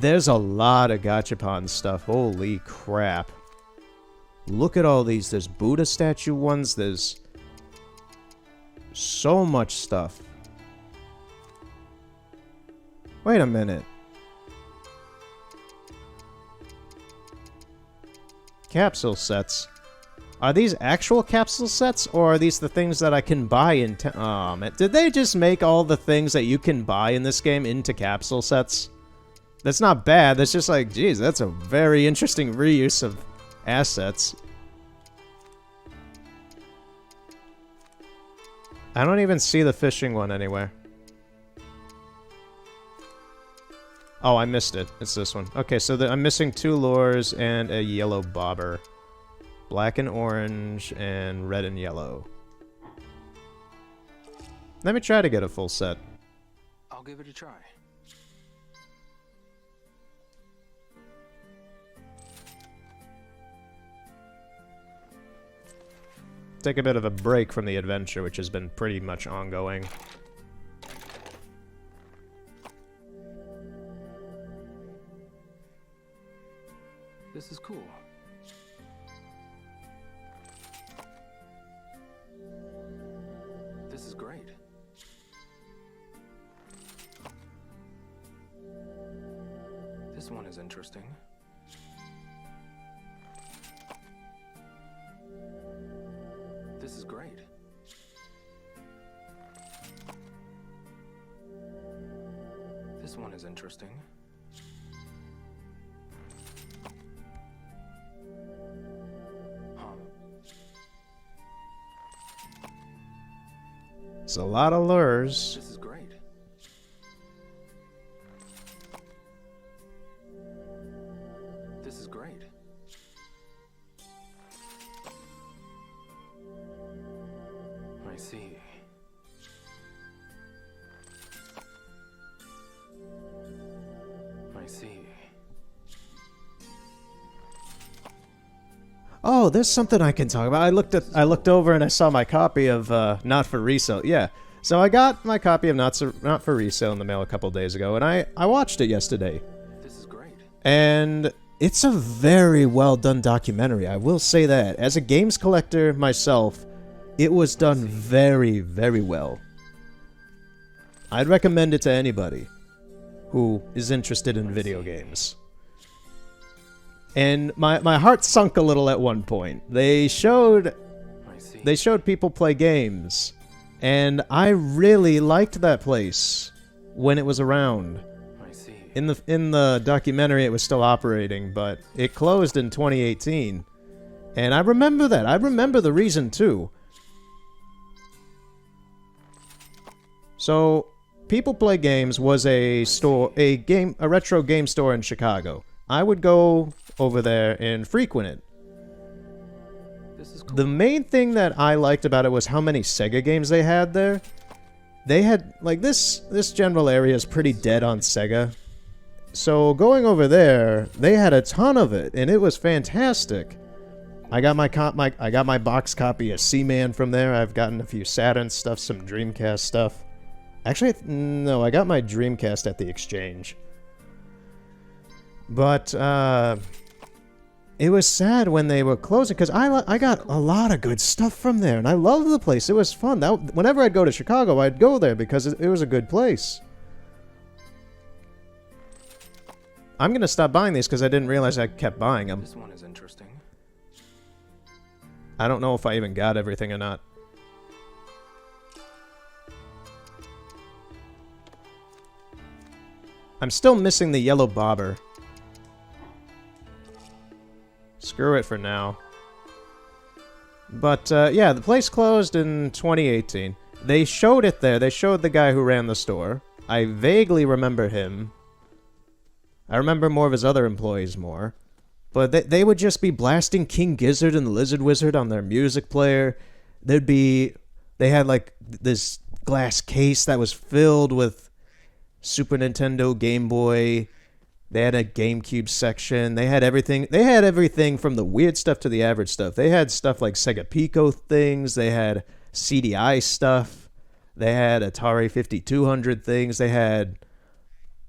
There's a lot of gachapon stuff. Holy crap. Look at all these. There's Buddha statue ones. There's so much stuff. Wait a minute. Capsule sets. Are these actual capsule sets, or are these the things that I can buy in oh, man. Did they just make all the things that you can buy in this game into capsule sets? That's not bad. That's just like, geez, that's a very interesting reuse of assets. I don't even see the fishing one anywhere. Oh, I missed it. It's this one. Okay, so I'm missing 2 lures and a yellow bobber. Black and orange and red and yellow. Let me try to get a full set. I'll give it a try. Take a bit of a break from the adventure, which has been pretty much ongoing. This is cool. This is great. This one is interesting. This is great. This one is interesting. It's a lot of lures. This is great. This is great. I see. I see. Oh, there's something I can talk about. I looked over and I saw my copy of Not for Resale. Yeah. So I got my copy of Not for Resale in the mail a couple days ago, and I watched it yesterday. This is great. And it's a very well done documentary. I will say that. As a games collector myself, it was done very, very well. I'd recommend it to anybody who is interested in video games. And my heart sunk a little at one point. They showed people play games, and I really liked that place when it was around. In the documentary, it was still operating, but it closed in 2018, and I remember that. I remember the reason too. So, People Play Games was a retro game store in Chicago. I would go over there and frequent it. The main thing that I liked about it was how many Sega games they had there. They had, like, this general area is pretty dead on Sega. So going over there, they had a ton of it, and it was fantastic. I got my box copy of Seaman from there. I've gotten a few Saturn stuff, some Dreamcast stuff. Actually, no, I got my Dreamcast at the exchange. But it was sad when they were closing, because I got a lot of good stuff from there, and I loved the place. It was fun. Whenever I'd go to Chicago, I'd go there because it was a good place. I'm going to stop buying these because I didn't realize I kept buying them. This one is interesting. I don't know if I even got everything or not. I'm still missing the yellow bobber. Screw it for now. But, yeah, the place closed in 2018. They showed it there. They showed the guy who ran the store. I vaguely remember him. I remember more of his other employees more. But they would just be blasting King Gizzard and the Lizard Wizard on their music player. They had, like, this glass case that was filled with Super Nintendo, Game Boy. They had a GameCube section. They had everything. They had everything from the weird stuff to the average stuff. They had stuff like Sega Pico things. They had CDI stuff. They had Atari 5200 things. They had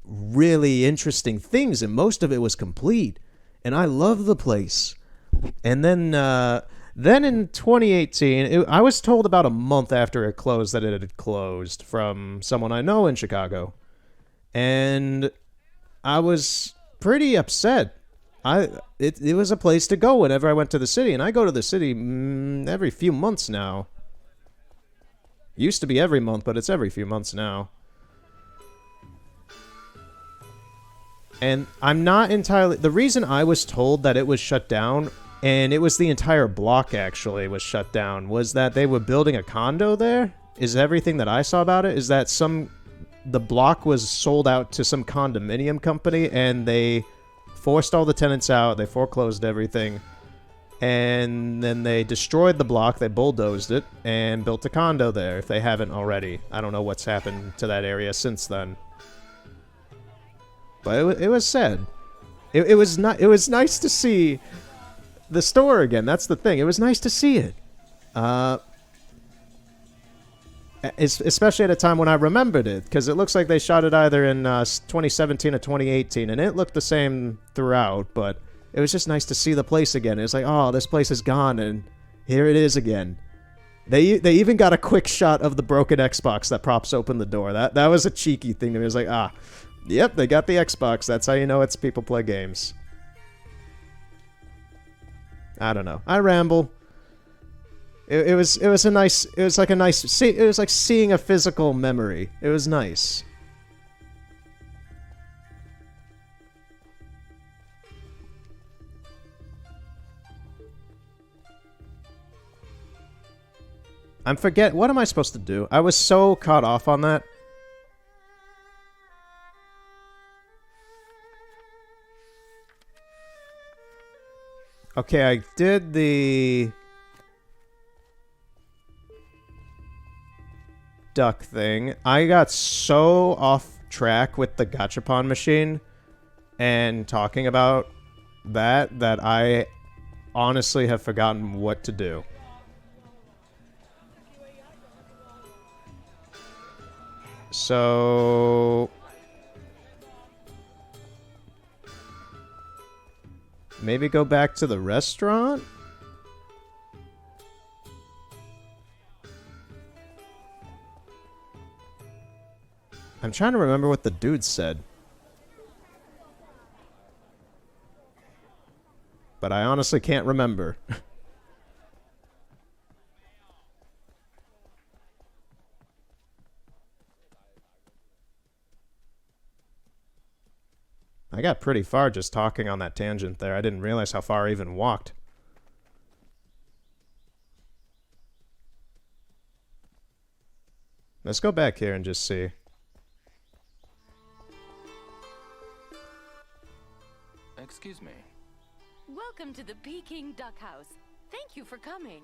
really interesting things, and most of it was complete. And I loved the place. And then in 2018, I was told about a month after it closed that it had closed from someone I know in Chicago. And I was pretty upset. It was a place to go whenever I went to the city, and I go to the city every few months now. Used to be every month, but it's every few months now. And I'm not entirely... The reason I was told that it was shut down, and it was the entire block actually was shut down, was that they were building a condo there. Is everything that I saw about it, is that the block was sold out to some condominium company, and they forced all the tenants out, they foreclosed everything, and then they destroyed the block, they bulldozed it, and built a condo there, if they haven't already. I don't know what's happened to that area since then. But it was sad. It was nice to see the store again. That's the thing. It was nice to see it. Especially at a time when I remembered it, because it looks like they shot it either in 2017 or 2018, and it looked the same throughout, but it was just nice to see the place again. It was like, oh, this place is gone, and here it is again. They even got a quick shot of the broken Xbox that props open the door. That was a cheeky thing to me. It was like, yep, they got the Xbox. That's how you know it's People Play Games. I don't know. I ramble. It was like seeing a physical memory. It was nice. What am I supposed to do? I was so caught off on that. Okay, I did the duck thing. I got so off track with the gachapon machine and talking about that I honestly have forgotten what to do. So maybe go back to the restaurant? I'm trying to remember what the dude said. But I honestly can't remember. I got pretty far just talking on that tangent there. I didn't realize how far I even walked. Let's go back here and just see. Excuse me. Welcome to the Peking Duck House. Thank you for coming.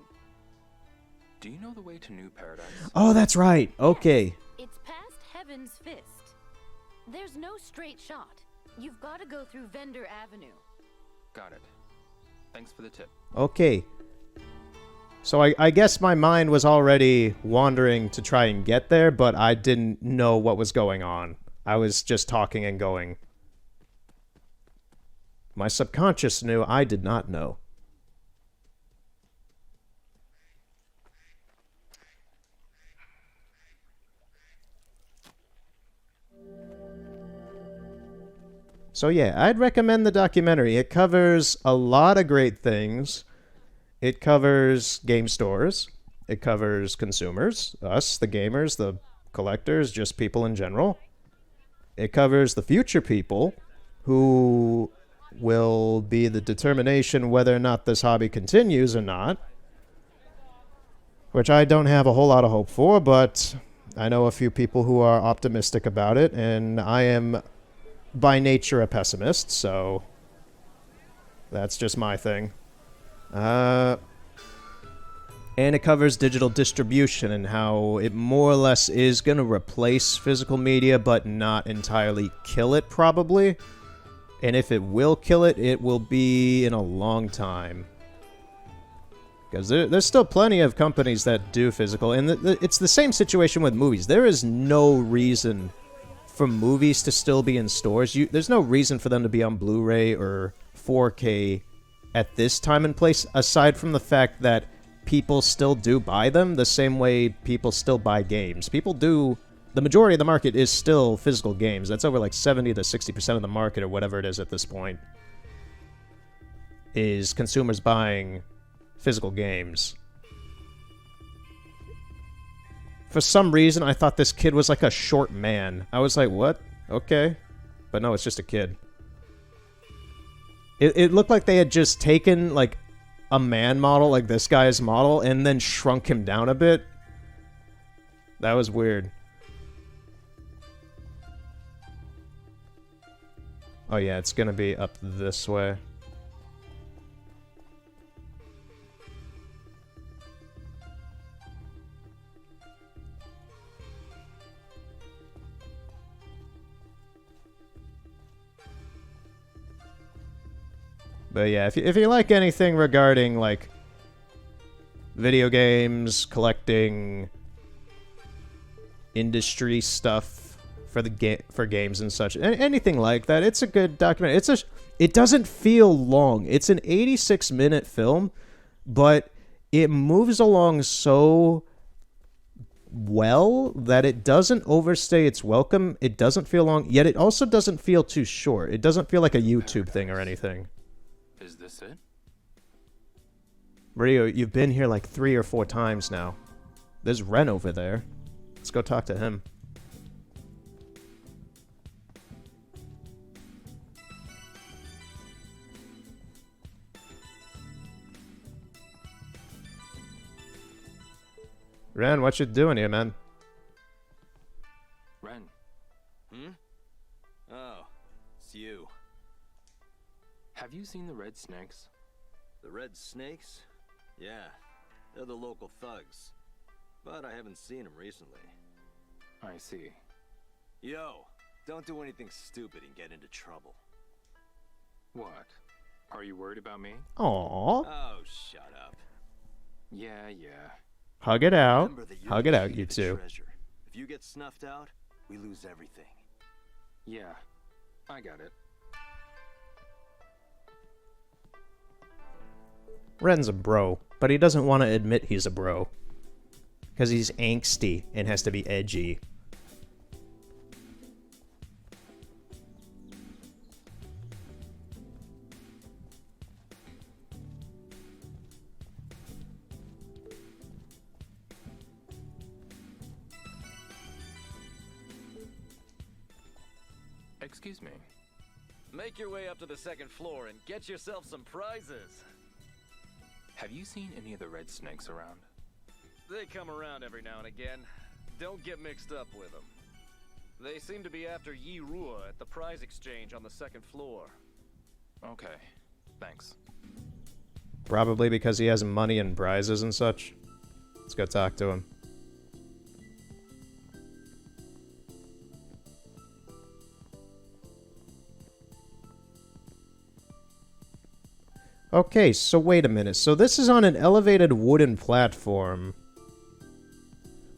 Do you know the way to New Paradise? Oh, that's right. Okay. It's past Heaven's Fist. There's no straight shot. You've got to go through Vendor Avenue. Got it. Thanks for the tip. Okay. So I guess my mind was already wandering to try and get there, but I didn't know what was going on. I was just talking and going. My subconscious knew, I did not know. So yeah, I'd recommend the documentary. It covers a lot of great things. It covers game stores. It covers consumers, us, the gamers, the collectors, just people in general. It covers the future people who will be the determination whether or not this hobby continues or not. Which I don't have a whole lot of hope for, but I know a few people who are optimistic about it, and I am by nature a pessimist, so that's just my thing. And it covers digital distribution and how it more or less is going to replace physical media, but not entirely kill it, probably. And if it will kill it, it will be in a long time. Because there's still plenty of companies that do physical, and it's the same situation with movies. There is no reason for movies to still be in stores. There's no reason for them to be on Blu-ray or 4K at this time and place, aside from the fact that people still do buy them the same way people still buy games. People do... The majority of the market is still physical games. That's over like 70 to 60% of the market, or whatever it is at this point, is consumers buying physical games. For some reason, I thought this kid was like a short man. I was like, what? Okay. But no, it's just a kid. It looked like they had just taken, like, a man model, like this guy's model, and then shrunk him down a bit. That was weird. Oh yeah, it's gonna be up this way. But yeah, if you like anything regarding, like, video games, collecting, industry stuff for games and such, anything like that, it's a good documentary. It doesn't feel long. It's an 86-minute film, but it moves along so well that it doesn't overstay its welcome. It doesn't feel long, yet it also doesn't feel too short. It doesn't feel like a YouTube thing or anything. Is this it? Rio, you've been here like 3 or 4 times now. There's Ren over there. Let's go talk to him. Ren, what you doing here, man? Ren. Oh, it's you. Have you seen the red snakes? The red snakes? Yeah, they're the local thugs. But I haven't seen them recently. I see. Yo, don't do anything stupid and get into trouble. What? Are you worried about me? Aww. Oh, shut up. Yeah. Hug it out. Remember that you're Hug the it out, key to you the two. treasure. If you get snuffed out, we lose everything. Yeah, I got it. Ren's a bro, but he doesn't want to admit he's a bro. Because he's angsty and has to be edgy. Excuse me. Make your way up to the second floor and get yourself some prizes. Have you seen any of the red snakes around? They come around every now and again. Don't get mixed up with them. They seem to be after Yi Rua at the prize exchange on the second floor. Okay, thanks. Probably because he has money and prizes and such. Let's go talk to him. Okay, so wait a minute. So this is on an elevated wooden platform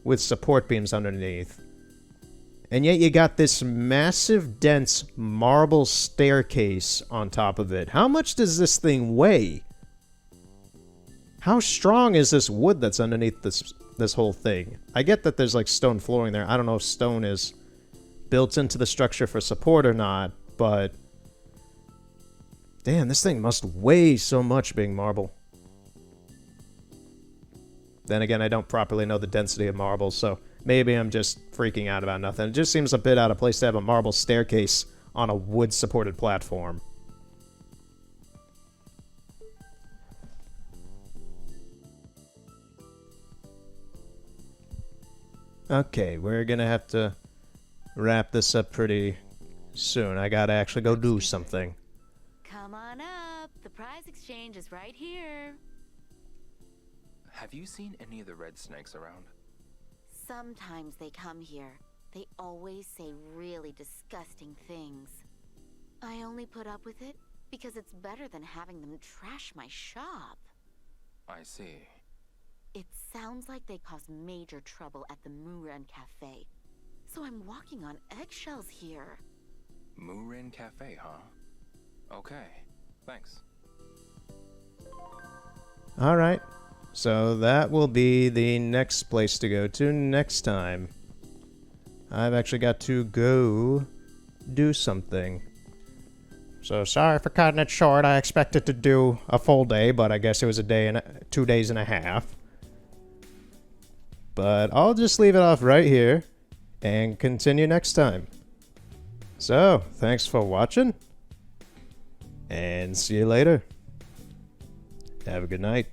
with support beams underneath. And yet you got this massive, dense marble staircase on top of it. How much does this thing weigh? How strong is this wood that's underneath this whole thing? I get that there's like stone flooring there. I don't know if stone is built into the structure for support or not, but damn, this thing must weigh so much being marble. Then again, I don't properly know the density of marble, so maybe I'm just freaking out about nothing. It just seems a bit out of place to have a marble staircase on a wood-supported platform. Okay, we're gonna have to wrap this up pretty soon. I gotta actually go do something. Come on up. The prize exchange is right here. Have you seen any of the red snakes around? Sometimes they come here. They always say really disgusting things. I only put up with it because it's better than having them trash my shop. I see. It sounds like they cause major trouble at the Muren Cafe. So I'm walking on eggshells here. Muren Cafe, huh? Okay, thanks. Alright, so that will be the next place to go to next time. I've actually got to go do something. So sorry for cutting it short. I expected to do a full day, but I guess it was a day and 2 days and a half. But I'll just leave it off right here and continue next time. So, thanks for watching, and see you later. Have a good night.